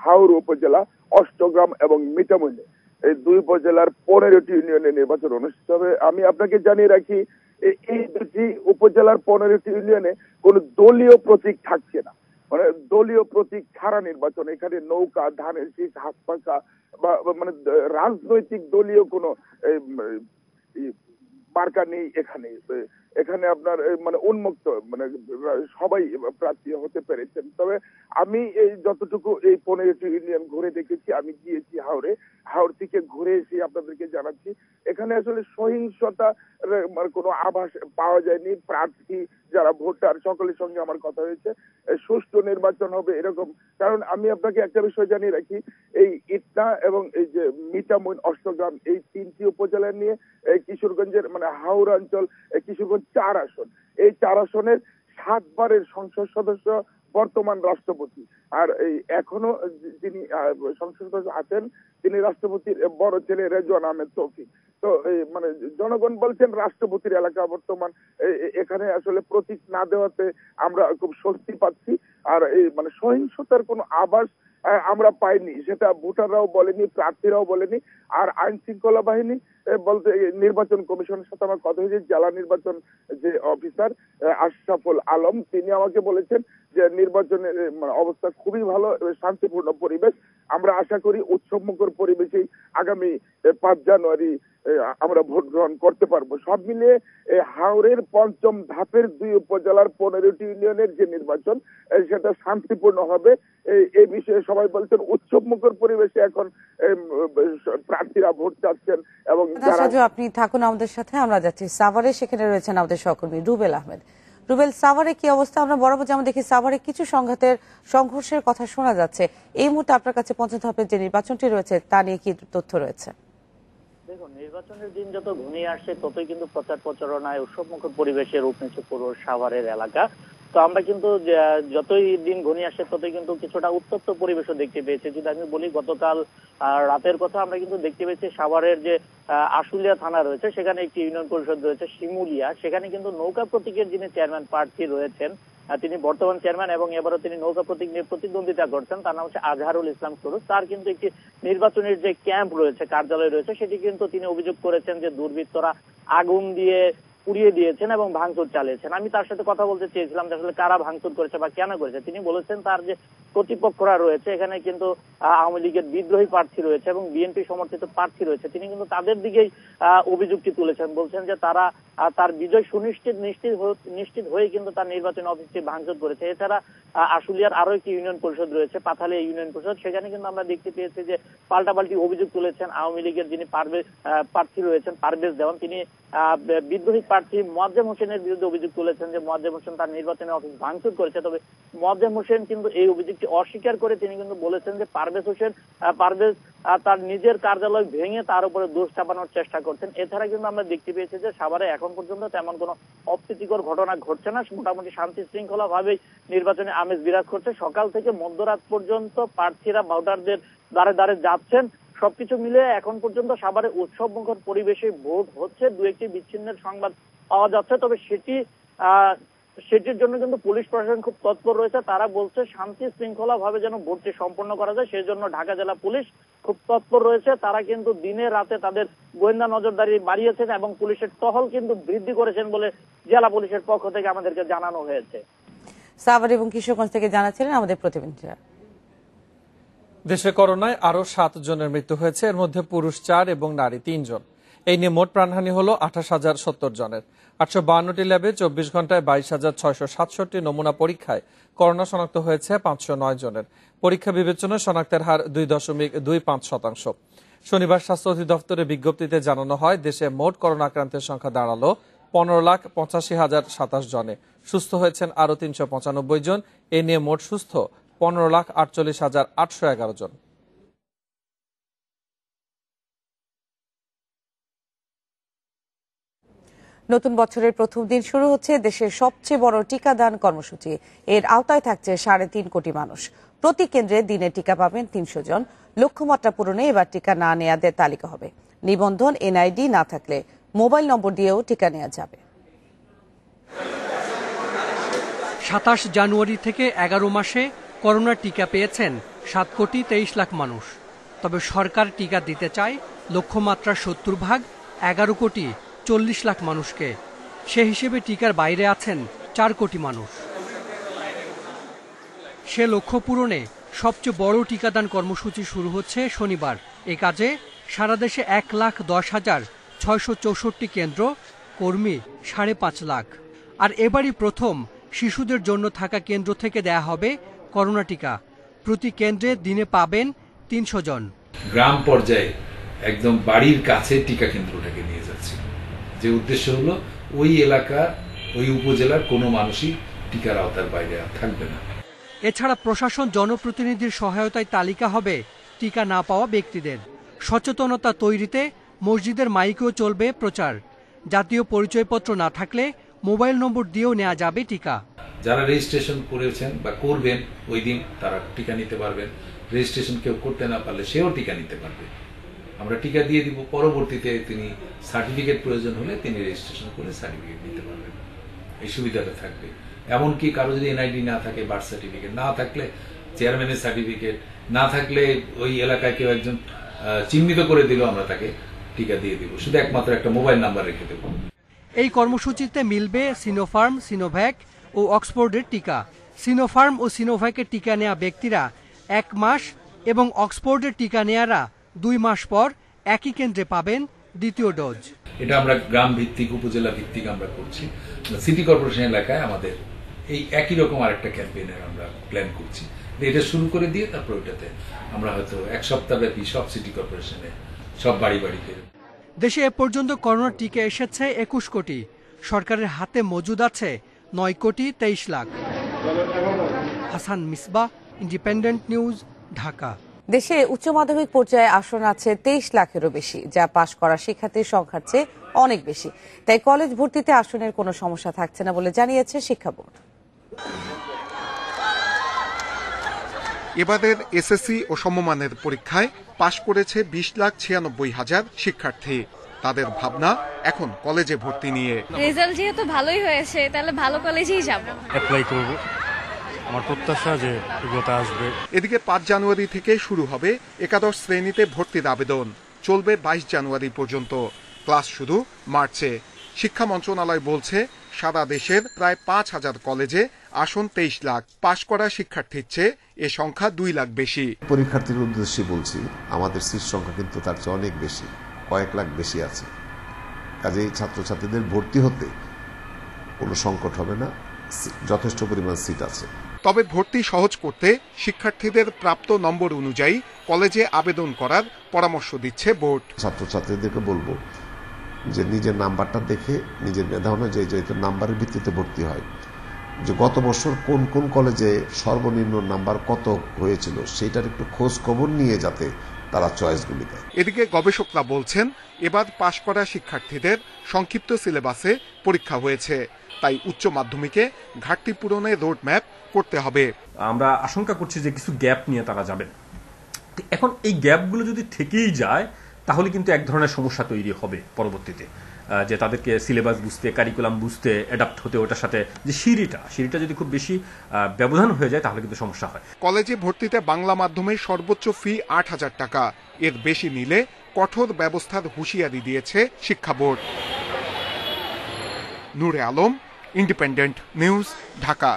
হাওর উপজেলা, অষ্টগ্রাম এবং মিঠামইলে, এই 2 উপজেলার 15টি ইউনিয়নে নির্বাচন অনুষ্ঠিত হবে। আমি আপনাকে জানিয়ে রাখি, এই 2টি উপজেলার 15টি ইউনিয়নে কোন দলীয় প্রতীক থাকছে না, মানে দলীয় প্রতীক ছাড়া নির্বাচন। এখানে নৌকা, ধানের শীষ, হাত পাকা বা মানে রাজনৈতিক দলীয় কোনো মার্কা নেই এখানে। এখানে আপনার মানে উন্মুক্ত, মানে সবাই প্রার্থী হতে পেরেছেন। তবে আমি এই যতটুকু এই 15টি ইউনিয়ন ঘুরে দেখেছি, আমি গিয়েছি হাওড় থেকে ঘুরে এসে আপনাদেরকে জানাচ্ছি, এখানে আসলে সহিংসতা কোনো আভাস পাওয়া যায়নি। প্রার্থী যারা ভোটার সকলের সঙ্গে আমার কথা হয়েছে, সুষ্ঠু নির্বাচন হবে এরকম। কারণ আমি আপনাকে একটা বিষয় জানিয়ে রাখি, এই ইটনা এবং এই যে মিঠামইন, অষ্টগ্রাম, এই 3টি উপজেলা নিয়ে কিশোরগঞ্জের মানে হাওড়া অঞ্চল, কিশোরগঞ্জ 4 আসন, এই 4 আসনের 7 বারের সংসদ সদস্য বর্তমান রাষ্ট্রপতি। আর এই এখনো যিনি সংসদ সদস্য আছেন তিনি রাষ্ট্রপতির বড় ছেলে রেজওয়ান আহমেদ তৌফিক। তো মানে জনগণ বলছেন রাষ্ট্রপতির এলাকা বর্তমান, এখানে আসলে প্রতীক না দেওয়াতে আমরা খুব স্বস্তি পাচ্ছি। আর এই মানে সহিংসতার কোনো আভাস আমরা পাইনি, সেটা ভোটাররাও বলেনি, প্রার্থীরাও বলেনি। আর আইন শৃঙ্খলা বাহিনী বলতে নির্বাচন কমিশনের সাথে আমার কথা হয়েছে, জেলা নির্বাচন যে অফিসার আশরাফুল আলম, তিনি আমাকে বলেছেন যে নির্বাচনের অবস্থা খুবই ভালো, শান্তিপূর্ণ পরিবেশ। আমরা আশা করি উৎসবমুখর পরিবেশেই আগামী 5 জানুয়ারি আমরা ভোট গ্রহণ করতে পারবো। সব মিলিয়ে হাওড়ের 5ম ধাপের 2 উপজেলার 15টি ইউনিয়নের যে নির্বাচন সেটা শান্তিপূর্ণ হবে, এই বিষয়ে সবাই বলছেন। উৎসবমুখর পরিবেশে এখন প্রার্থীরা ভোট চাচ্ছেন। এবং আপনি থাকুন আমাদের সাথে, আমরা যাচ্ছি সাভারে, সেখানে রয়েছেন আমাদের সহকর্মী রুবেল আহমেদ। রুবেল, সাভারে কি অবস্থা? আমরা বরাবর যেমন দেখি সাভারে কিছু সংঘর্ষের কথা শোনা যাচ্ছে, এই মুহূর্তে আপনার কাছে 5ম ধাপের যে নির্বাচনটি রয়েছে তা নিয়ে কি তথ্য রয়েছে? দেখুন, নির্বাচনের দিন যত ঘনিয়ে আসছে ততই কিন্তু প্রচার প্রচারণায় উৎসবমুখর পরিবেশের রূপ নিচ্ছে পুরো সাভারের এলাকা। তো আমরা কিন্তু যতই দিন ঘনিয়ে আসছে ততই কিন্তু কিছুটা উত্তপ্ত পরিবেশও দেখতে পেয়েছি। যদি আমি বলি গতকাল রাতের কথা, আমরা কিন্তু দেখতে পেয়েছি সাভারের যে আশুলিয়া থানা রয়েছে সেখানে একটি ইউনিয়ন পরিষদ রয়েছে শিমুলিয়া, সেখানে কিন্তু নৌকা প্রতীকের যিনি চেয়ারম্যান প্রার্থী রয়েছেন, তিনি বর্তমান চেয়ারম্যান এবং এবারও তিনি নৌকা প্রতীক নিয়ে প্রতিদ্বন্দ্বিতা করছেন, তার নাম হচ্ছে আজহারুল ইসলাম সুরুজ। তার কিন্তু একটি নির্বাচনের যে ক্যাম্প রয়েছে, কার্যালয় রয়েছে, সেটি কিন্তু তিনি অভিযোগ করেছেন যে দুর্বৃত্তরা আগুন দিয়ে পুড়িয়ে দিয়েছেন এবং ভাঙচুর চালিয়েছেন। আমি তার সাথে কথা বলতে চেয়েছিলাম যে আসলে কারা ভাঙচুর করেছে বা কেন করেছে। তিনি বলেছেন তার যে প্রতিপক্ষরা রয়েছে এখানে কিন্তু আওয়ামী লীগের বিদ্রোহী প্রার্থী রয়েছে এবং বিএনপি সমর্থিত প্রার্থী রয়েছে, তিনি কিন্তু তাদের দিকেই অভিযোগটি তুলেছেন। বলছেন যে তারা তার বিজয় নিশ্চিত হয়ে কিন্তু তার নির্বাচনী অফিসটি ভাঙচুর করেছে। এছাড়া আশুলিয়ার আরো একটি ইউনিয়ন পরিষদ রয়েছে, পাথালিয়া ইউনিয়ন পরিষদ, সেখানে কিন্তু আমরা দেখতে পেয়েছি যে পাল্টাপাল্টি অভিযোগ তুলেছেন আওয়ামী লীগের যিনি প্রার্থী রয়েছেন পারভেজ দেওয়ান, তিনি বিদ্রোহী প্রার্থী মোয়াজ্জেম হোসেনের বিরুদ্ধে অভিযোগ তুলেছেন যে মোয়াজ্জেম হোসেন তার নির্বাচনী অফিস ভাঙচুর করেছে। তবে মোয়াজ্জেম হোসেন কিন্তু এই অভিযোগটি অস্বীকার করে তিনি কিন্তু বলেছেন যে পারভেজ তার নিজের কার্যালয় ভেঙে তার উপরে দোষ চাপানোর চেষ্টা করছেন। এছাড়া কিন্তু আমরা দেখতে পেয়েছি যে সাভারে এখন পর্যন্ত তেমন কোনো অপ্রীতিকর ঘটনা ঘটছে না, মোটামুটি শান্তি শৃঙ্খলা ভাবেই নির্বাচনে আমেজ বিরাজ করছে। সকাল থেকে মধ্যরাত পর্যন্ত প্রার্থীরা ভোটারদের দ্বারে দ্বারে যাচ্ছেন। সবকিছু মিলে এখন পর্যন্ত সাভারে উৎসবমুখর পরিবেশে ভোট হচ্ছে। 2-1টি বিচ্ছিন্নের সংবাদ পাওয়া যাচ্ছে, তবে সেটির জন্য কিন্তু পুলিশ প্রশাসন খুব তৎপর রয়েছে। তারা বলছে শান্তি শৃঙ্খলা ভাবে যেন ভোটটি সম্পন্ন করা যায়, সেই জন্য ঢাকা জেলা পুলিশ খুব তৎপর রয়েছে। তারা কিন্তু দিনে রাতে তাদের গোয়েন্দা নজরদারি বাড়িয়েছেন এবং পুলিশের টহল কিন্তু বৃদ্ধি করেছেন বলে জেলা পুলিশের পক্ষ থেকে আমাদেরকে জানানো হয়েছে। সাভার এবং কিশোরগঞ্জ থেকে জানাচ্ছিলেন আমাদের প্রতিনিধিরা। দেশে করোনায় আরো 7 জনের মৃত্যু হয়েছে, এর মধ্যে পুরুষ 4 এবং নারী 3 জন। এই নিয়ে মোট প্রাণহানি হল 28,070 জনের। 852টি ল্যাবে 24 ঘন্টায় 22,667 নমুনা পরীক্ষায় করোনা শনাক্ত হয়েছে 509 জনের। পরীক্ষা বিবেচনায় শনাক্তের হার 2.25%। শনিবার স্বাস্থ্য অধিদপ্তরের বিজ্ঞপ্তিতে জানানো হয় দেশে মোট করোনা আক্রান্তের সংখ্যা দাঁড়ালো 15,85,027 জনে। সুস্থ হয়েছেন আরো 395 জন। এ নিয়ে মোট সুস্থ 15,48,811 জন। নতুন বছরের প্রথম দিন শুরু হচ্ছে দেশের সবচেয়ে বড় টিকাদান কর্মসূচি। এর আওতায় থাকছে 3.5 কোটি মানুষ। প্রতি কেন্দ্রে দিনে টিকা পাবেন 300 জন। লক্ষ্যমাত্রা পূরণে এবার টিকা না নেয়াদের তালিকা হবে। নিবন্ধন এনআইডি না থাকলে মোবাইল নম্বর দিয়েও টিকা নেওয়া যাবে। 27 জানুয়ারি থেকে 11 মাসে করোনার টিকা পেয়েছেন 7,23,00,000 মানুষ। তবে সরকার টিকা দিতে চায় লক্ষ্যমাত্রার 70% 11,40,00,000 মানুষকে। সে হিসেবে টিকার বাইরে আছেন 4 কোটি মানুষ। সে লক্ষ্য পূরণে সবচেয়ে বড় টিকাদান কর্মসূচি শুরু হচ্ছে শনিবার। এ কাজে সারা দেশে 1,10,664 কেন্দ্র, কর্মী 5.5 লাখ। আর এবারই প্রথম শিশুদের জন্য থাকা কেন্দ্র থেকে দেয়া হবে করোনা টিকা। প্রতি কেন্দ্রে দিনে পাবেন 300 জন। গ্রাম পর্যায়ে একদম বাড়ির কাছে টিকা কেন্দ্রটাকে নিয়ে যাচ্ছে, যে উদ্দেশ্য হলো ওই এলাকার ওই উপজেলার কোনো মানুষই টিকার আওতার বাইরে থাকবে না। এছাড়া প্রশাসন জনপ্রতিনিধির সহায়তায় তালিকা হবে টিকা না পাওয়া ব্যক্তিদের। সচেতনতা তৈরিতে মসজিদের মাইকেও চলবে প্রচার। জাতীয় পরিচয়পত্র না থাকলে মোবাইল নম্বর দিয়েও নেওয়া যাবে টিকা। যারা রেজিস্ট্রেশন করেছেন বা করবেন ওই দিন তারা টিকা নিতে পারবেন। রেজিস্ট্রেশন কেউ করতে না পারলে সেও টিকা নিতে পারবে। আমরা টিকা দিয়ে দিব, পরবর্তীতে তিনি সার্টিফিকেট প্রয়োজন হলে তিনি রেজিস্ট্রেশন করে সার্টিফিকেট নিতে পারবেন। এই সুবিধাটা থাকবে। এমনকি কারো যদি এনআইডি না থাকে, বার্থ সার্টিফিকেট না থাকলে, চেয়ারম্যানের সার্টিফিকেট না থাকলে, ওই এলাকায় কেউ একজন চিহ্নিত করে দিল, আমরা তাকে টিকা দিয়ে দিব। শুধু একমাত্র একটা মোবাইল নাম্বার রেখে দেব। এই কর্মসূচিতে মিলবে সিনোফার্ম, সিনোভ্যাক ও অক্সফোর্ডের টিকা। সিনোফার্ম ও সিনোভ্যাকের টিকা নেওয়া ব্যক্তিরা 1 মাস এবং অক্সফোর্ডের টিকা নেয়ারা 2 মাস পর একই কেন্দ্রে পাবেন দ্বিতীয় ডোজ। এটা আমরা গ্রাম ভিত্তিক, উপজেলা ভিত্তিক আমরা করছি। সিটি কর্পোরেশন এলাকায় আমাদের এই একই রকম আরেকটা ক্যাম্পেইনের আমরা প্ল্যান করছি। এটা শুরু করে দিয়ে তারপর ওইটাতে আমরা হয়তো 1 সপ্তাহ ব্যাপী সব সিটি কর্পোরেশনে, সব বাড়িতে। দেশে এ পর্যন্ত করোনা টিকা এসেছে 21 কোটি। সরকারের হাতে মজুদ আছে 9 কোটি 23 লাখ। Hasan Misbah, independent news, Dhaka. দেশে উচ্চ মাধ্যমিক পর্যায়ে আসন আছে 23 লাখেরও বেশি, যা পাশ করা শিক্ষার্থীর সংখ্যার চেয়ে অনেক বেশি। তাই কলেজ ভর্তিতে আসনের কোনো সমস্যা থাকছে না বলে জানিয়েছে শিক্ষা বোর্ড। এবারের এসএসসি ও সমমানের পরীক্ষায় পাশ করেছে 20,96,000 শিক্ষার্থী। তাদের ভাবনা এখন কলেজে ভর্তি নিয়ে। রেজাল্ট যেহেতু ভালোই হয়েছে, তাহলে ভালো কলেজেই যাব, অ্যাপ্লাই করব। আমার প্রত্যাশা যে এগুলোতে আসবে। এদিকে 5 জানুয়ারি থেকে শুরু হবে একাদশ শ্রেণীতে ভর্তির আবেদন, চলবে 22 জানুয়ারি পর্যন্ত। ক্লাস শুরু মার্চে। শিক্ষা মন্ত্রণালয় বলছে সারা দেশের প্রায় 5,000 কলেজে আসন 23 লাখ। পাশ করা শিক্ষার্থীর চেয়ে এ সংখ্যা 2 লাখ বেশি। পরীক্ষার্থীর উদ্দেশ্যে বলছি, আমাদের সিট সংখ্যা কিন্তু তার চেয়ে অনেক বেশি, কয়েক লাখ বেশি আছে। কাজেই ছাত্রছাত্রীদের ভর্তি হতে কোনো সংকট হবে না, যথেষ্ট পরিমাণ সিট আছে। তবে ভর্তি সহজ করতে শিক্ষার্থীদের প্রাপ্ত নম্বর অনুযায়ী কলেজে আবেদন করার পরামর্শ দিচ্ছে বোর্ড। ছাত্রছাত্রীদেরকে বলবো যে নিজের নাম্বারটা দেখে, নিজের মেধা অনুযায়ী যেহেতু নাম্বারের ভিত্তিতে ভর্তি হয়, যে গত বছর কোন কোন কলেজে সর্বনিম্ন নাম্বার কত হয়েছিল সেটার একটু খোঁজ খবর নিয়ে যাতে তারা চয়েসগুলি দেয়। এদিকে গবেষকরা বলছেন এবার পাশ করা শিক্ষার্থীদের সংক্ষিপ্ত সিলেবাসে পরীক্ষা হয়েছে, তাই উচ্চ মাধ্যমিকে ঘাটতি পূরণে রোড ম্যাপ করতে হবে। আমরা আশঙ্কা করছি যে কিছু গ্যাপ নিয়ে তারা যাবেন। এখন এই গ্যাপগুলো যদি থেকেই যায় তাহলে কিন্তু এক ধরনের সমস্যা তৈরি হবে পরবর্তীতে, যে তাদেরকে সিলেবাস বুঝতে, কারিকুলাম বুঝতে, অ্যাডাপ্ট হতে, ওটার সাথে যে সিঁড়িটা যদি খুব বেশি ব্যবধান হয়ে যায় তাহলে কিন্তু সমস্যা হয়। কলেজে ভর্তিতে বাংলা মাধ্যমে সর্বোচ্চ ফি 8,000 টাকা, এর বেশি নিলে কঠোর ব্যবস্থার হুঁশিয়ারি দিয়েছে শিক্ষা বোর্ড। নূরে আলম, ইন্ডিপেন্ডেন্ট নিউজ, ঢাকা।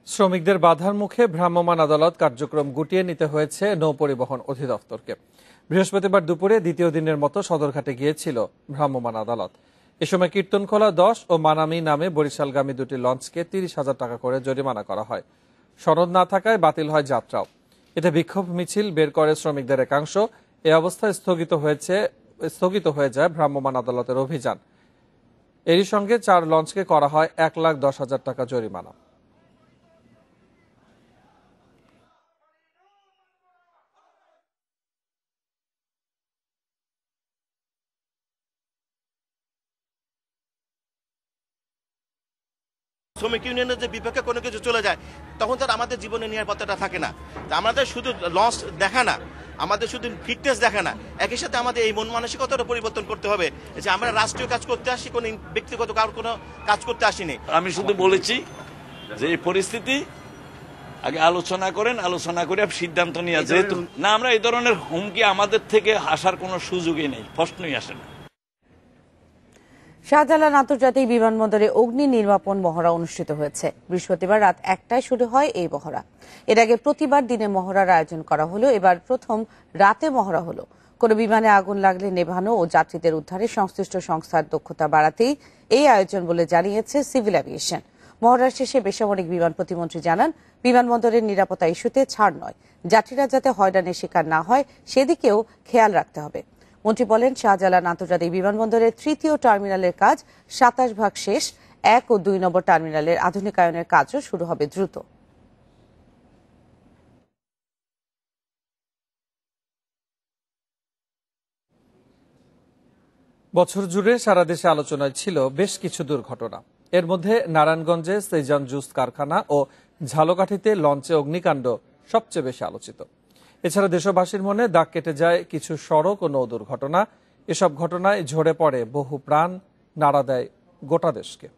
শ্রমিকদের বাধার মুখে ভ্রাম্যমাণ আদালত কার্যক্রম গুটিয়ে নিতে হয়েছে নৌপরিবহন অধিদপ্তরকে। বৃহস্পতিবার দুপুরে দ্বিতীয় দিনের মতো সদরঘাটে গিয়েছিল ভ্রাম্যমাণ আদালত। এ সময় কীর্তনখোলা 10 ও মানামি নামে বরিশালগামী দুটি লঞ্চকে 30,000 টাকা করে জরিমানা করা হয়। সনদ না থাকায় বাতিল হয় যাত্রাও। এতে বিক্ষোভ মিছিল বের করে শ্রমিকদের একাংশ। এ অবস্থায় স্থগিত হয়ে যায় ভ্রাম্যমাণ আদালতের অভিযান। এরই সঙ্গে 4 লঞ্চকে করা হয় 1,10,000 টাকা জরিমানা। শ্রমিক ইউনিয়নের যে বিপক্ষে কোনো কিছু চলে যায় তখন তার আমাদের জীবনে নিরাপত্তাটা থাকে না। আমাদের শুধু লস দেখা না, আমাদের শুধু ফিটনেস দেখা না, একই সাথে আমাদের এই মন মানসিকতাটা পরিবর্তন করতে হবে যে আমরা রাষ্ট্রীয় কাজ করতে আসি, কোনো ব্যক্তিগত কারোর কোনো কাজ করতে আসিনি। আমি শুধু বলেছি যে এই পরিস্থিতি আগে আলোচনা করেন, আলোচনা করে সিদ্ধান্ত নিয়ে, যেহেতু না আমরা এই ধরনের হুমকি আমাদের থেকে আসার কোনো সুযোগই নেই, প্রশ্নই আসে না। শাহজালাল আন্তর্জাতিক বিমানবন্দরে অগ্নি নির্বাপন মহড়া অনুষ্ঠিত হয়েছে। বৃহস্পতিবার রাত 1টায় শুরু হয় এই মহড়া। এর আগে প্রতিবার দিনে মহড়ার আয়োজন করা হলেও এবার প্রথম রাতে মহড়া হলো। কোনো বিমানে আগুন লাগলে নেভানো ও যাত্রীদের উদ্ধারে সংশ্লিষ্ট সংস্থার দক্ষতা বাড়াতেই এই আয়োজন বলে জানিয়েছে সিভিল এভিয়েশন। মহড়া শেষে বেসামরিক বিমান প্রতিমন্ত্রী জানান, বিমানবন্দরের নিরাপত্তা ইস্যুতে ছাড় নয়, যাত্রীরা যাতে হয়রানির শিকার না হয় সেদিকেও খেয়াল রাখতে হবে। মন্ত্রী বলেন, শাহজালাল আন্তর্জাতিক বিমানবন্দরের ৩য় টার্মিনালের কাজ ২৭% শেষ। ১ ও ২ নম্বর টার্মিনালের আধুনিকায়নের কাজও শুরু হবে দ্রুত। বছর জুড়ে সারা দেশে আলোচনায় ছিল বেশ কিছু দুর্ঘটনা। এর মধ্যে নারায়ণগঞ্জে সেজান জুস কারখানা ও ঝালকাঠিতে লঞ্চে অগ্নিকাণ্ড সবচেয়ে বেশি আলোচিত। এছাড়া দেশবাসীর মনে দাগ কেটে যায় কিছু সড়ক ও নৌ দুর্ঘটনা। এসব ঘটনায় ঝরে পড়ে বহু প্রাণ, নাড়া দেয় গোটা দেশকে।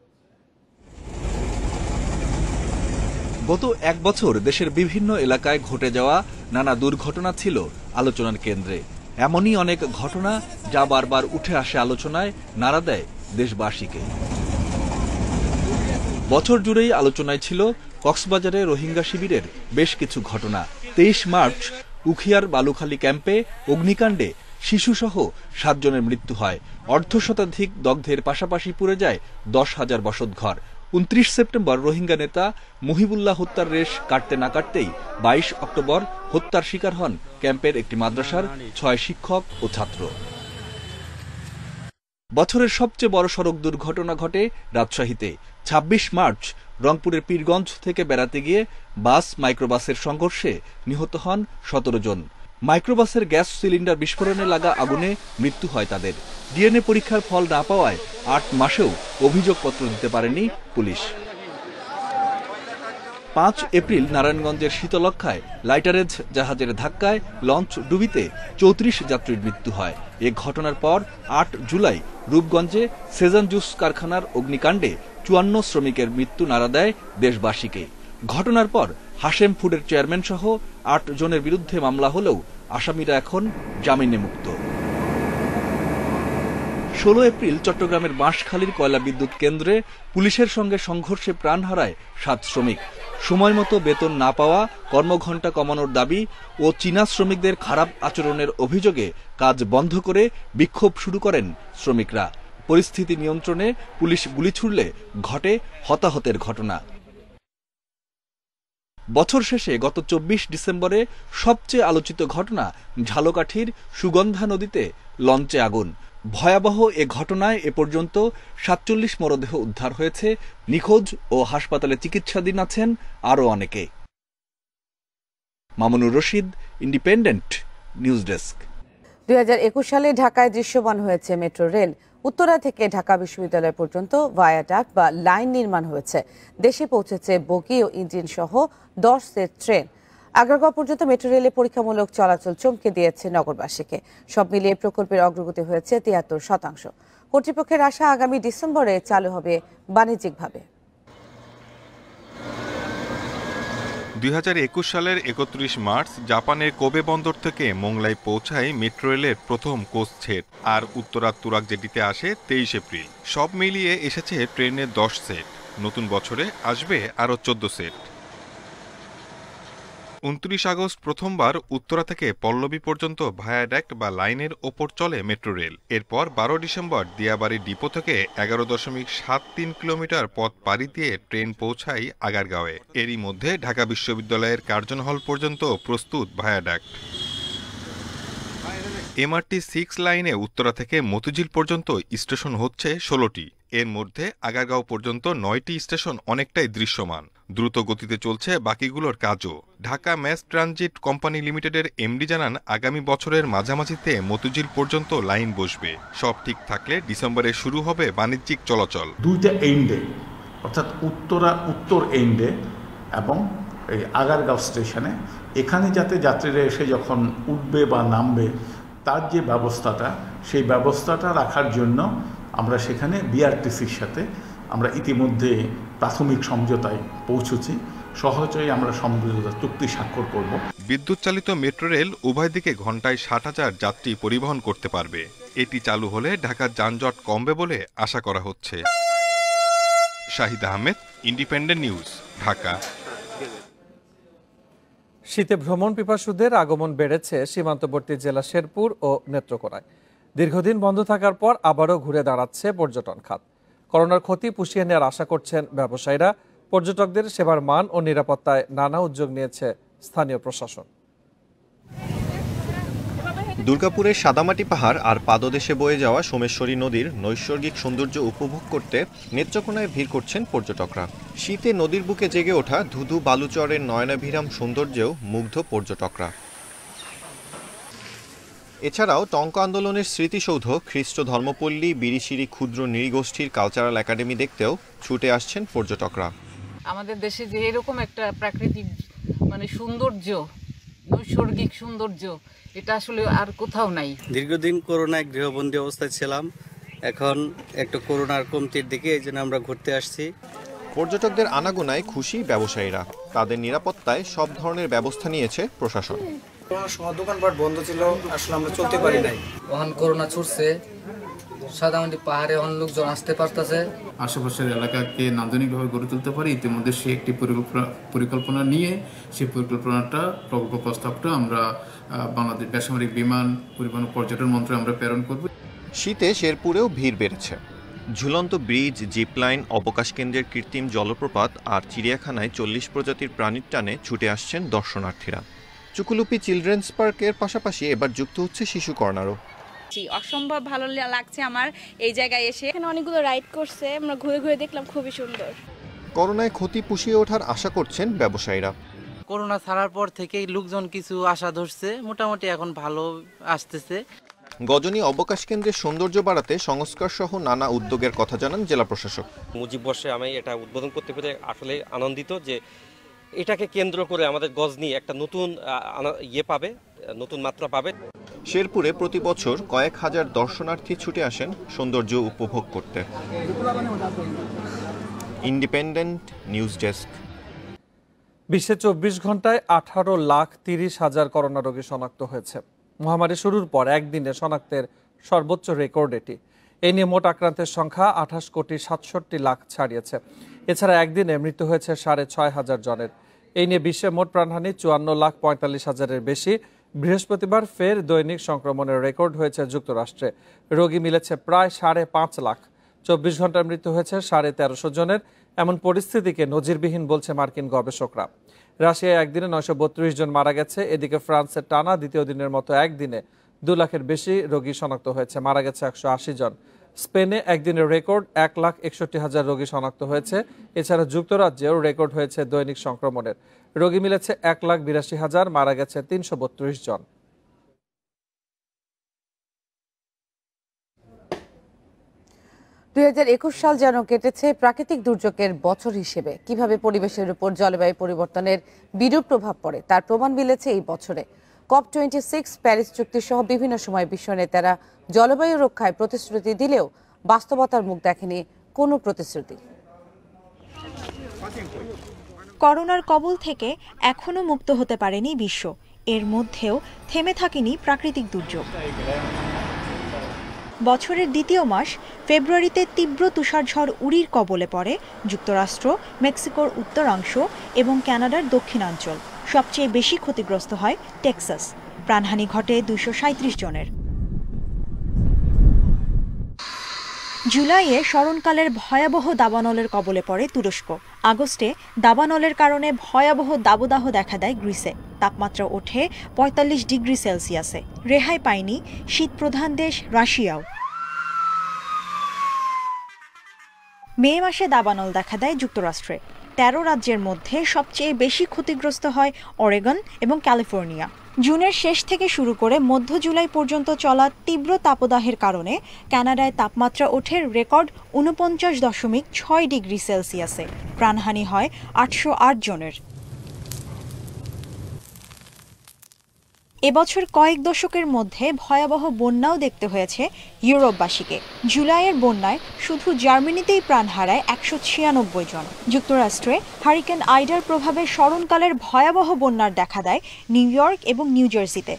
গত এক বছর দেশের বিভিন্ন এলাকায় ঘটে যাওয়া নানা দুর্ঘটনা ছিল আলোচনার কেন্দ্রে। এমনই অনেক ঘটনা যা বারবার উঠে আসে আলোচনায়, নাড়া দেয় দেশবাসীকে। বছর জুড়েই আলোচনায় ছিল কক্সবাজারে রোহিঙ্গা শিবিরের বেশ কিছু ঘটনা। 23 মার্চ উখিয়ার বালুখালী ক্যাম্পে অগ্নিকাণ্ডে শিশুসহ 7 জনের মৃত্যু হয়। অর্ধশতাধিক দগ্ধের পাশাপাশি পুড়ে যায় 10,000 বসতঘর। 29 সেপ্টেম্বর রোহিঙ্গা নেতা মুহিবুল্লাহ হত্যার রেশ কাটতে না কাটতেই 22 অক্টোবর হত্যার শিকার হন ক্যাম্পের একটি মাদ্রাসার 6 শিক্ষক ও ছাত্র। বছরের সবচেয়ে বড় সড়ক দুর্ঘটনা ঘটে রাজশাহীতে। 26 মার্চ রংপুরের পীরগঞ্জ থেকে বেড়াতে গিয়ে বাস মাইক্রোবাসের সংঘর্ষে নিহত হন 17 জন। মাইক্রোবাসের গ্যাস সিলিন্ডার বিস্ফোরণে লাগা আগুনে মৃত্যু হয় তাদের। ডিএনএ পরীক্ষার ফল না পাওয়ায় 8 মাসেও অভিযোগপত্র দিতে পারেনি পুলিশ। 5 এপ্রিল নারায়ণগঞ্জের শীতলক্ষ্যায় লাইটারেজ জাহাজের ধাক্কায় লঞ্চ ডুবিতে 34 যাত্রীর মৃত্যু হয়। এ ঘটনার পর 8 জুলাই রূপগঞ্জে সেজান জুস কারখানার অগ্নিকাণ্ডে 54 শ্রমিকের মৃত্যু নাড়া দেয় দেশবাসীকে। ঘটনার পর হাশেম ফুডের চেয়ারম্যান সহ 8 জনের বিরুদ্ধে মামলা হলেও আসামিরা এখন জামিনে মুক্ত। 16 এপ্রিল চট্টগ্রামের বাঁশখালীর কয়লা বিদ্যুৎ কেন্দ্রে পুলিশের সঙ্গে সংঘর্ষে প্রাণ হারায় 7 শ্রমিক। সময়মতো বেতন না পাওয়া, কর্মঘণ্টা কমানোর দাবি ও চীনা শ্রমিকদের খারাপ আচরণের অভিযোগে কাজ বন্ধ করে বিক্ষোভ শুরু করেন শ্রমিকরা। পরিস্থিতি নিয়ন্ত্রণে পুলিশ গুলি ছুড়লে ঘটে হতাহতের ঘটনা। বছর শেষে গত 24 ডিসেম্বরে সবচেয়ে আলোচিত ঘটনা ঝালকাঠির সুগন্ধা নদীতে লঞ্চে আগুন। ভয়াবহ এ ঘটনায় এ পর্যন্ত 47 মরদেহ উদ্ধার হয়েছে, নিখোঁজ ও হাসপাতালে চিকিৎসাধীন আছেন আরও অনেকে। Mamunur Rashid, independent news desk. 2021 সালে ঢাকায় দৃশ্যমান হয়েছে মেট্রো রেল। উত্তরা থেকে ঢাকা বিশ্ববিদ্যালয় পর্যন্ত ভায়াডাক্ট বা লাইন নির্মাণ হয়েছে। দেশে পৌঁছেছে বগি ও ইঞ্জিন সহ 10 সেট ট্রেন। আগারগাঁও পর্যন্ত মেট্রো রেলে পরীক্ষামূলক চলাচল চমকে দিয়েছে নগরবাসীকে। সব মিলিয়ে প্রকল্পের অগ্রগতি হয়েছে 73%। কর্তৃপক্ষের আশা, আগামী ডিসেম্বরে চালু হবে বাণিজ্যিকভাবে। 2021 সালের 31 মার্চ জাপানের কোবে বন্দর থেকে মোংলাই পৌঁছায় মেট্রো রেলের প্রথম কোচ সেট, আর উত্তরা তুরাগ জেটিতে আসে 23 এপ্রিল। সব মিলিয়ে এসেছে ট্রেনের 10 সেট। নতুন বছরে আসবে আরও 14 সেট। 29 আগস্ট প্রথমবার উত্তরা থেকে পল্লবী পর্যন্ত ভায়াডাক্ট বা লাইনের ওপর চলে মেট্রো রেল। এরপর 12 ডিসেম্বর দিয়াবাড়ি ডিপো থেকে 11.73 কিলোমিটার পথ পাড়ি দিয়ে ট্রেন পৌঁছায় আগারগাঁওয়ে। এরই মধ্যে ঢাকা বিশ্ববিদ্যালয়ের কার্জন হল পর্যন্ত প্রস্তুত ভায়াডাক্ট। এমআরটি 6 লাইনে উত্তরা থেকে মতিঝিল পর্যন্ত স্টেশন হচ্ছে 16টি। এর মধ্যে আগারগাঁও পর্যন্ত 9টি স্টেশন অনেকটাই দৃশ্যমান। দ্রুত গতিতে চলছে বাকিগুলোর কাজও। ঢাকা ম্যাস ট্রানজিট কোম্পানি লিমিটেডের এমডি জানান, আগামী বছরের মাঝামাঝিতে মতিঝিল পর্যন্ত লাইন বসবে। সব ঠিক থাকলে ডিসেম্বরে শুরু হবে বাণিজ্যিক চলাচল। 2টা এন্ডে, অর্থাৎ উত্তরা উত্তর এন্ডে এবং এই আগারগাঁও স্টেশনে, এখানে যাতে যাত্রীরা এসে যখন উঠবে বা নামবে তার যে ব্যবস্থাটা, সেই ব্যবস্থাটা রাখার জন্য আমরা সেখানে বিআরটিসির সাথে আমরা ইতিমধ্যে প্রাথমিক সমঝোতায় পৌঁছেছি। সহজেই আমরা সমঝোতা চুক্তি স্বাক্ষর করব। বিদ্যুৎ চালিত মেট্রো রেল উভয় দিকে ঘন্টায় 60,000 যাত্রী পরিবহন করতে পারবে। এটি চালু হলে ঢাকার যানজট কমবে বলে আশা করা হচ্ছে। Shahid Ahmed, independent news, Dhaka. শীতে ভ্রমণ পিপাসুদের আগমন বেড়েছে সীমান্তবর্তী জেলা শেরপুর ও নেত্রকোনায়। দীর্ঘদিন বন্ধ থাকার পর আবারও ঘুরে দাঁড়াচ্ছে পর্যটন খাত। করোনার ক্ষতি পুষিয়ে নেওয়ার আশা করছেন ব্যবসায়ীরা। পর্যটকদের সেবার মান ও নিরাপত্তায় নানা উদ্যোগ নিয়েছে স্থানীয় প্রশাসন। দুর্গাপুরের সাদামাটি পাহাড় আর পাদদেশে বয়ে যাওয়া সোমেশ্বরী নদীর নৈসর্গিক সৌন্দর্য উপভোগ করতে নেত্রকোনায় ভিড় করছেন পর্যটকরা। শীতে নদীর বুকে জেগে ওঠা ধুধু বালুচরের নয়নাভিরাম সৌন্দর্যেও মুগ্ধ পর্যটকরা। এছাড়াও টঙ্ক আন্দোলনের স্মৃতিসৌধ, খ্রিস্ট ধর্মপল্লী, বিরিশিরি ক্ষুদ্র নৃগোষ্ঠীর কালচারাল একাডেমি দেখতেও ছুটে আসছেন পর্যটকরা। আমাদের দেশে যে এরকম একটা প্রাকৃতিক সৌন্দর্য, নৈসর্গিক সৌন্দর্য, এটা আসলে আর কোথাও নাই। দীর্ঘদিন করোনায় গৃহবন্দী অবস্থায় ছিলাম, এখন একটু করোনার কমতির দিকে, এই জন্য আমরা ঘুরতে আসছি। পর্যটকদের আনাগোনায় খুশি ব্যবসায়ীরা। তাদের নিরাপত্তায় সব ধরনের ব্যবস্থা নিয়েছে প্রশাসন। করোনার সময় দোকানপাট বন্ধ ছিল, আসলে আমরা চলতে পারি নাই। এখন করোনা ছুটছে, সাদামাটি পাহাড়ে অনেক লোকজন আসতে পারতেছে। আশেপাশের এলাকাকে নান্দনিকভাবে গড়ে তুলতে পারি, ইতিমধ্যে সে একটি পরিকল্পনা নিয়ে সেই পরিকল্পনাটা, প্রকল্প প্রস্তাবটা আমরা বাংলাদেশ বেসামরিক বিমান পরিবহন পর্যটন মন্ত্রণালয়ে আমরা প্রেরণ করব। শীতে শেরপুরেও ভিড় বেড়েছে। ঝুলন্ত ব্রিজ, জিপলাইন, অবকাশ কেন্দ্রের কৃত্রিম জলপ্রপাত আর চিড়িয়াখানায় 40 প্রজাতির প্রাণীর টানে ছুটে আসছেন দর্শনার্থীরা। চুকুলুপি চিলড্রেন্স পার্কের পাশাপাশি এবার যুক্ত হচ্ছে শিশু কর্নারও। অসম্ভব ভালো লাগছে আমার এই জায়গায় এসে। এখানে অনেকগুলো রাইড করছে, আমরা ঘুরে ঘুরে দেখলাম, খুবই সুন্দর। করোনায় ক্ষতি পুষিয়ে ওঠার আশা করছেন ব্যবসায়ীরা। করোনা ছাড়ার পর থেকেই লোকজন কিছু আশা ধরছে, মোটামুটি এখন ভালো আসতেছে। গজনী অবকাশ কেন্দ্রের সৌন্দর্য বাড়াতে সংস্কার সহ নানা উদ্যোগের কথা জানান জেলা প্রশাসক। মুজিব বর্ষে আমি এটা উদ্বোধন করতে পেরে আসলে আনন্দিত যে এটাকে কেন্দ্র করে আমাদের গজনী একটা নতুন পাবে, নতুন মাত্রা পাবে। শেরপুরে প্রতি বছর কয়েক হাজার দর্শনার্থী ছুটে আসেন সৌন্দর্য উপভোগ করতে। Independent news desk. বিশ্বে 24 ঘন্টায় 18,30,000 করোনা রোগী শনাক্ত হয়েছে। মহামারী শুরুর পর একদিনে শনাক্তের সর্বোচ্চ রেকর্ড এটি। এই নিয়ে মোট আক্রান্তের সংখ্যা 28,67,00,000 ছাড়িয়েছে। এছাড়া একদিনে মৃত্যু হয়েছে 6,500 জনের। এই নিয়ে বিশ্বে মোট প্রাণহানি 54,45,000-এর বেশি। বৃহস্পতিবার ফের দৈনিক সংক্রমণের রেকর্ড হয়েছে যুক্তরাষ্ট্রে। রোগী মিলেছে প্রায় 5.5 লাখ। 24 ঘন্টায় মৃত্যু হয়েছে 1350 জনের। এমন পরিস্থিতিকে নজিরবিহীন বলছে মার্কিন গবেষকরা। রাশিয়ায় একদিনে 932 জন মারা গেছে। এদিকে ফ্রান্সের টানা দ্বিতীয় দিনের মতো একদিনে 2 লাখের বেশি রোগী শনাক্ত হয়েছে, মারা গেছে 180 জন। স্পেনে একদিনের রেকর্ড 1,61,000 রোগী শনাক্ত হয়েছে। এছাড়া যুক্তরাজ্যেও রেকর্ড হয়েছে দৈনিক সংক্রমণের। রোগী মিলেছে 1,82,000, মারা গেছে 332 জন। $2021 সাল যেন কেটেছে প্রাকৃতিক দুর্যোগের বছর হিসেবে। কিভাবে পরিবেশের উপর জলবায়ু পরিবর্তনের বিরূপ প্রভাব পড়ে তার প্রমাণ মিলেছে এই বছরে। COP26, প্যারিস চুক্তি সহ বিভিন্ন সময় বিশ্ব নেতারা জলবায়ু রক্ষায় প্রতিশ্রুতি দিলেও বাস্তবতার মুখ দেখেনি কোনো প্রতিশ্রুতি। করোনার কবল থেকে এখনো মুক্ত হতে পারেনি বিশ্ব। এর মধ্যেও থেমে থাকেনি প্রাকৃতিক দুর্যোগ। বছরের দ্বিতীয় মাস ফেব্রুয়ারিতে তীব্র তুষারঝড় উরির কবলে পড়ে যুক্তরাষ্ট্র, মেক্সিকোর উত্তরাংশ এবং কানাডার দক্ষিণাঞ্চল। সবচেয়ে বেশি ক্ষতিগ্রস্ত হয় টেক্সাস। প্রাণহানি ঘটে 237 জনের। জুলাইয়ে স্মরণকালের ভয়াবহ দাবানলের কবলে পড়ে তুরস্ক। আগস্টে দাবানলের কারণে ভয়াবহ দাবদাহ দেখা দেয় গ্রিসে। তাপমাত্রা ওঠে 45 ডিগ্রি সেলসিয়াসে। রেহাই পায়নি শীতপ্রধান দেশ রাশিয়াও। মে মাসে দাবানল দেখা দেয় যুক্তরাষ্ট্রে। 13 রাজ্যের মধ্যে সবচেয়ে বেশি ক্ষতিগ্রস্ত হয় অরেগন এবং ক্যালিফোর্নিয়া। জুনের শেষ থেকে শুরু করে মধ্য জুলাই পর্যন্ত চলা তীব্র তাপদাহের কারণে কানাডায় তাপমাত্রা ওঠে রেকর্ড 49.6 ডিগ্রি সেলসিয়াসে। প্রাণহানি হয় 808 জনের। এবছর কয়েক দশকের মধ্যে ভয়াবহ বন্যাও দেখতে হয়েছে ইউরোপবাসীকে। জুলাইয়ের বন্যায় শুধু জার্মানিতেই প্রাণ হারায় 196 জন। যুক্তরাষ্ট্রে হারিকেন আইডার প্রভাবে স্মরণকালের ভয়াবহ বন্যার দেখা দেয় নিউ ইয়র্ক এবং নিউ জার্সিতে।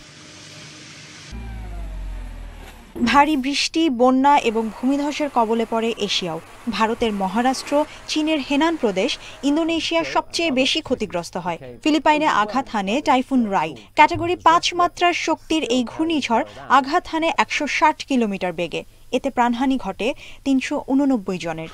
ভারী বৃষ্টি, বন্যা এবং ভূমিধসের কবলে পড়ে এশিয়াও। ভারতের মহারাষ্ট্র, চীনের হেনান প্রদেশ, ইন্দোনেশিয়া সবচেয়ে বেশি ক্ষতিগ্রস্ত হয়। ফিলিপাইনে আঘাত হানে টাইফুন রাই। ক্যাটাগরি ৫ মাত্রার শক্তির এই ঘূর্ণিঝড় আঘাত হানে ১৬০ কিলোমিটার বেগে। এতে প্রাণহানি ঘটে ৩৮৯ জনের।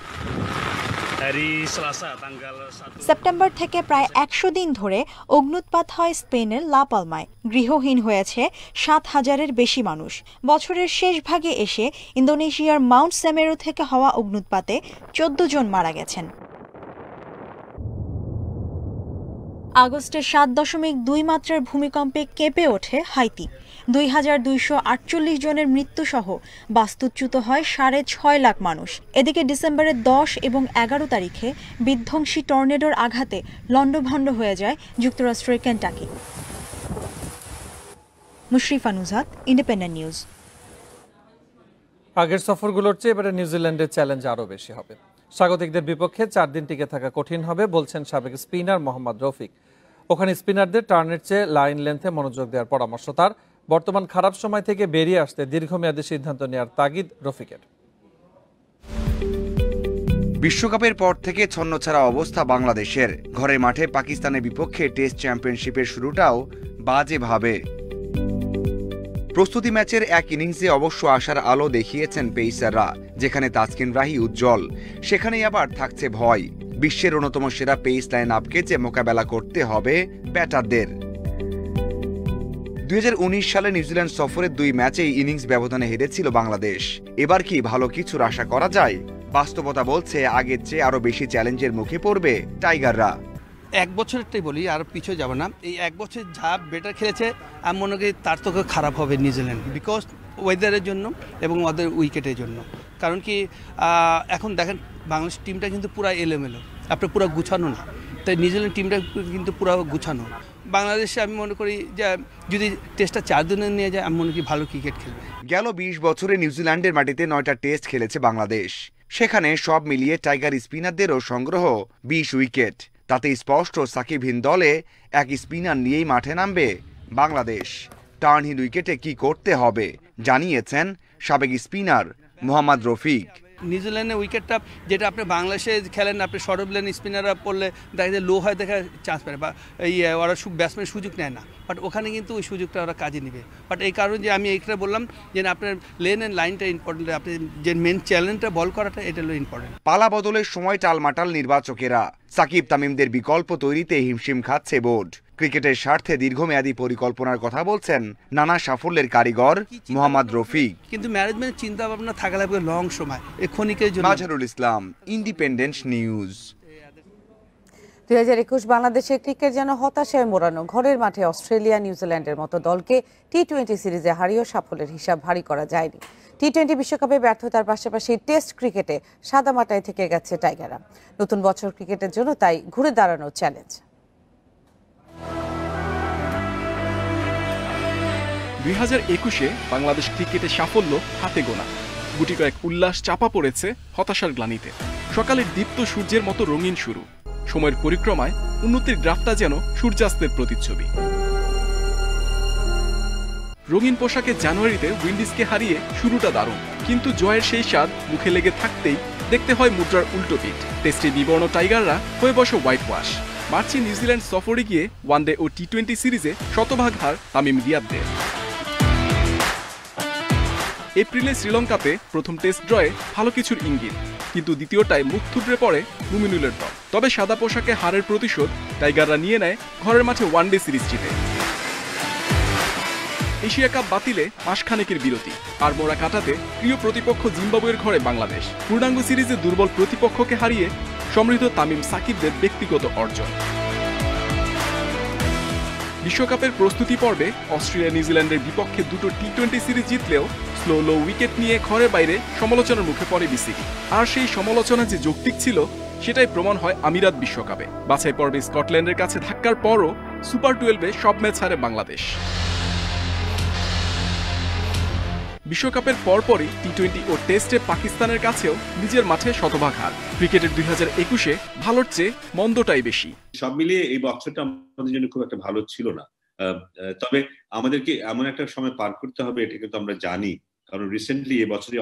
সেপ্টেম্বর থেকে প্রায় ১০০ দিন ধরে অগ্ন্যুৎপাত হয় স্পেনের লা পালমায়। গৃহহীন হয়েছে ৭,০০০-এর বেশি মানুষ। বছরের শেষ ভাগে এসে ইন্দোনেশিয়ার মাউন্ট সেমেরু থেকে হওয়া অগ্ন্যুৎপাতে ১৪ জন মারা গেছেন। আগস্টে ৭.২ মাত্রার ভূমিকম্পে কেঁপে ওঠে হাইতি। ২,২৪৮ জনের মৃত্যুসহ বাস্তুচ্যুত হয় ৬.৫ লাখ মানুষ। এদিকে ডিসেম্বরের ১০ এবং ১১ তারিখে বিধ্বংসী টর্নেডোর আঘাতে লণ্ডভণ্ড হয়ে যায় যুক্তরাষ্ট্রের Kentucky. Mushrifa Nuzhat, independent news. আগের সফরগুলোর চেয়ে এবারে নিউজিল্যান্ডের চ্যালেঞ্জ আরও বেশি হবে। স্বাগতিকদের বিপক্ষে ৪ দিন টিকে থাকা কঠিন হবে বলছেন সাবেক স্পিনার মোহাম্মদ রফিক। ওখানে স্পিনারদের টার্নের চেয়ে লাইন লেন্থে মনোযোগ দেওয়ার পরামর্শ তার। বর্তমান খারাপ সময় থেকে বেরিয়ে আসতে দীর্ঘমেয়াদী সিদ্ধান্ত নেওয়ার তাগিদ রফিকের। বিশ্বকাপের পর থেকে ছন্নছাড়া অবস্থা বাংলাদেশের। ঘরের মাঠে পাকিস্তানের বিপক্ষে টেস্ট চ্যাম্পিয়নশিপের শুরুটাও বাজেভাবে। প্রস্তুতি ম্যাচের এক ইনিংসে অবশ্য আশার আলো দেখিয়েছেন পেসাররা। যেখানে তাসকিন রাহি উজ্জ্বল, সেখানেই আবার থাকছে ভয়। বিশ্বের অন্যতম সেরা পেস লাইন আপকে যে মোকাবেলা করতে হবে ব্যাটারদের। ২০১৯ সালে নিউজিল্যান্ড সফরের ২ ম্যাচেই ইনিংস ব্যবধানে হেরেছিল বাংলাদেশ। এবার কি ভালো কিছুর আশা করা যায়? বাস্তবতা বলছে আগের চেয়ে আরো বেশি চ্যালেঞ্জের মুখে পড়বে টাইগাররা। ১ বছরেরটাই বলি, আর পিছিয়ে যাব না। এই ১ বছর যা বেটার খেলেছে আমি মনে করি তার তো খারাপ হবে নিউজিল্যান্ড, বিকজ ওয়েদারের জন্য এবং ওদের উইকেটের জন্য। কারণ কি এখন দেখেন বাংলাদেশ টিমটা কিন্তু পুরো এলোমেলো, আপনার পুরো গুছানো না। তাই নিউজিল্যান্ড টিমটা কিন্তু পুরো গুছানো। বাংলাদেশে আমি মনে করি যে যদি টেস্টটা ৪ দিনে নিয়ে যায়, আমি মনে করি ভালো ক্রিকেট খেলবে। গেল ২০ বছরে নিউজিল্যান্ডের মাটিতে ৯টা টেস্ট খেলেছে বাংলাদেশ। সেখানে সব মিলিয়ে টাইগার স্পিনারদেরও সংগ্রহ ২০ উইকেট। তাতে স্পষ্ট সাকিবহীন দলে এক স্পিনার নিয়েই মাঠে নামবে বাংলাদেশ। টার্নহীন উইকেটে কি করতে হবে জানিয়েছেন সাবেক স্পিনার মোহাম্মদ রফিক। নিউজিল্যান্ডের উইকেটটা যেটা আপনি বাংলাদেশে খেলেন, আপনি শর্ট লেন স্পিনাররা পড়লে দেখা যায় লো হয়, দেখা চান্স পায় বা ওরা ব্যাটসম্যান সুযোগ নেয় না। বাট ওখানে কিন্তু ওই সুযোগটা ওরা কাজে নেবে। বাট এই কারণে যে আমি এইটা বললাম যে আপনার লেন এন্ড লাইনটা ইম্পর্টেন্ট, আপনি যে মেন চ্যালেঞ্জটা বল করাটা এটা হলো ইম্পর্টেন্ট। পালা বদলের সময় টালমাটাল নির্বাচকেরা। সাকিব তামিমদের বিকল্প তৈরিতে হিমশিম খাচ্ছে বোর্ড। ক্রিকেটের স্বার্থে দীর্ঘমেয়াদী পরিকল্পনার কথা বলছেন নানা সাফল্যের কারিগর মোহাম্মদ রফিক। কিন্তু ম্যানেজমেন্টের চিন্তা ভাবনা থাকা লাগবে লং সময়, এই ক্ষণিকের জন্য। Mazharul Islam, independent news. ২০২১ বাংলাদেশের ক্রিকেট যেন হতাশায় মোড়ানো। ঘরের মাঠে অস্ট্রেলিয়া, নিউজিল্যান্ডের মতো দলকে টি-20 সিরিজে হারিয়েও সাফল্যের হিসাব ভারী করা যায়নি। টি-20 বিশ্বকাপে ব্যর্থতার পাশাপাশি টেস্ট ক্রিকেটে সাদামাটায় থেকে গেছে টাইগাররা। নতুন বছর ক্রিকেটের জন্য তাই ঘুরে দাঁড়ানোর চ্যালেঞ্জ। ২০২১-এ বাংলাদেশ ক্রিকেটে সাফল্য হাতে গোনা। গুটি কয়েক উল্লাস চাপা পড়েছে হতাশার গ্লানিতে। সকালের দীপ্ত সূর্যের মতো রঙিন শুরু। সময়ের পরিক্রমায় উন্নতির গ্রাফটা যেন সূর্যাস্তের প্রতিচ্ছবি। রঙিন পোশাকে জানুয়ারিতে উইন্ডিজকে হারিয়ে শুরুটা দারুণ, কিন্তু জয়ের সেই স্বাদ মুখে লেগে থাকতেই দেখতে হয় মুদ্রার উল্টো পিঠ। টেস্টে বিবর্ণ টাইগাররা হয়ে বসে হোয়াইট ওয়াশ। মার্চে নিউজিল্যান্ড সফরে গিয়ে ওয়ানডে ও টি-20 সিরিজে শতভাগ হার তামিম রিয়াদদের। এপ্রিলে শ্রীলঙ্কাতে প্রথম টেস্ট ড্রয়ে ভালো কিছুর ইঙ্গিত, কিন্তু দ্বিতীয়টায় মুখ থুবড়ে পড়ে মুমিনুলের দল। তবে সাদা পোশাকে হারের প্রতিশোধ টাইগাররা নিয়ে নেয় ঘরের মাঠে ওয়ানডে সিরিজ জিতে। এশিয়া কাপ বাতিলে মাসখানেকের বিরতি, আর মোড়া কাটাতে প্রিয় প্রতিপক্ষ জিম্বাবুয়ের ঘরে বাংলাদেশ। পূর্ণাঙ্গ সিরিজে দুর্বল প্রতিপক্ষকে হারিয়ে সমৃদ্ধ তামিম সাকিবদের ব্যক্তিগত অর্জন। বিশ্বকাপের প্রস্তুতি পর্বে অস্ট্রেলিয়া, নিউজিল্যান্ডের বিপক্ষে দুটো টি-20 সিরিজ জিতলেও স্লো উইকেট নিয়ে ঘরে বাইরে সমালোচনার মুখে পড়ে বিসিবি। আর সেই সমালোচনা যে যৌক্তিক ছিল সেটাই প্রমাণ হয় আমিরাত বিশ্বকাপে। বাছাই পর্বে স্কটল্যান্ডের কাছে ধাক্কার পরও সুপার 12-এ সব ম্যাচ হারে বাংলাদেশ। বিশ্বকাপের পরপরই টি-20 ও টেস্টে পাকিস্তানের কাছেও নিজের মাঠে শতভাগ হার। ক্রিকেটের ২০২১-এ ভালোর চেয়ে মন্দটাই বেশি। সব মিলিয়ে এই বছরটা আমাদের জন্য খুব একটা ভালো ছিল না। তবে আমাদেরকে এমন একটা সময় পার করতে হবে, এটা কিন্তু আমরা জানি। কারণ রিসেন্টলি এবছরে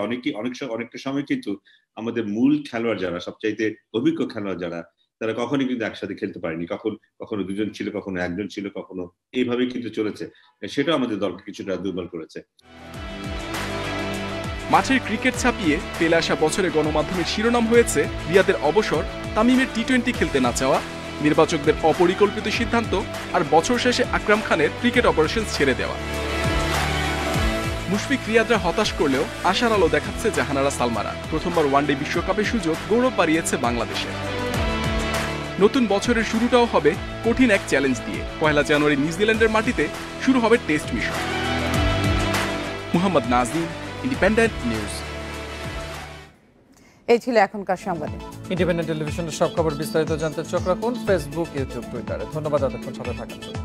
অনেকটা সময় কিন্তু আমাদের মূল খেলোয়াড় যারা, সবচাইতে অভিজ্ঞ খেলোয়াড় যারা, তারা কখনোই কিন্তু একসাথে খেলতে পারেনি। কখনো দুজন ছিল, কখনো একজন ছিল, কখনো এইভাবে কিন্তু চলেছে। সেটাও আমাদের দলকে কিছুটা দুর্বল করেছে। মাঠের ক্রিকেট ছাপিয়ে ফেলে আসা বছরে গণমাধ্যমের শিরোনাম হয়েছে রিয়াদের অবসর, তামিমের টি-20 খেলতে না চাওয়া, নির্বাচকদের অপরিকল্পিত সিদ্ধান্ত আর বছর শেষে আকরাম খানের ক্রিকেট অপারেশন ছেড়ে দেওয়া। মুশফিক রিয়াদরা হতাশ করলেও আশার আলো দেখাচ্ছে জাহানারা সালমারা। প্রথমবার ওয়ানডে বিশ্বকাপের সুযোগ গৌরব বাড়িয়েছে বাংলাদেশে। নতুন বছরের শুরুটাও হবে কঠিন এক চ্যালেঞ্জ দিয়ে। 1 জানুয়ারি নিউজিল্যান্ডের মাটিতে শুরু হবে test mission. Mohammad Nazim, independent news. এই ছিল এখনকার সংবাদ। ইন্ডিপেন্ডেন্ট টেলিভিশনের সব খবর বিস্তারিত জানতে চোখ রাখুন ফেসবুক, ইউটিউব, টুইটারে। ধন্যবাদ এতক্ষণ সাথে থাকার জন্য।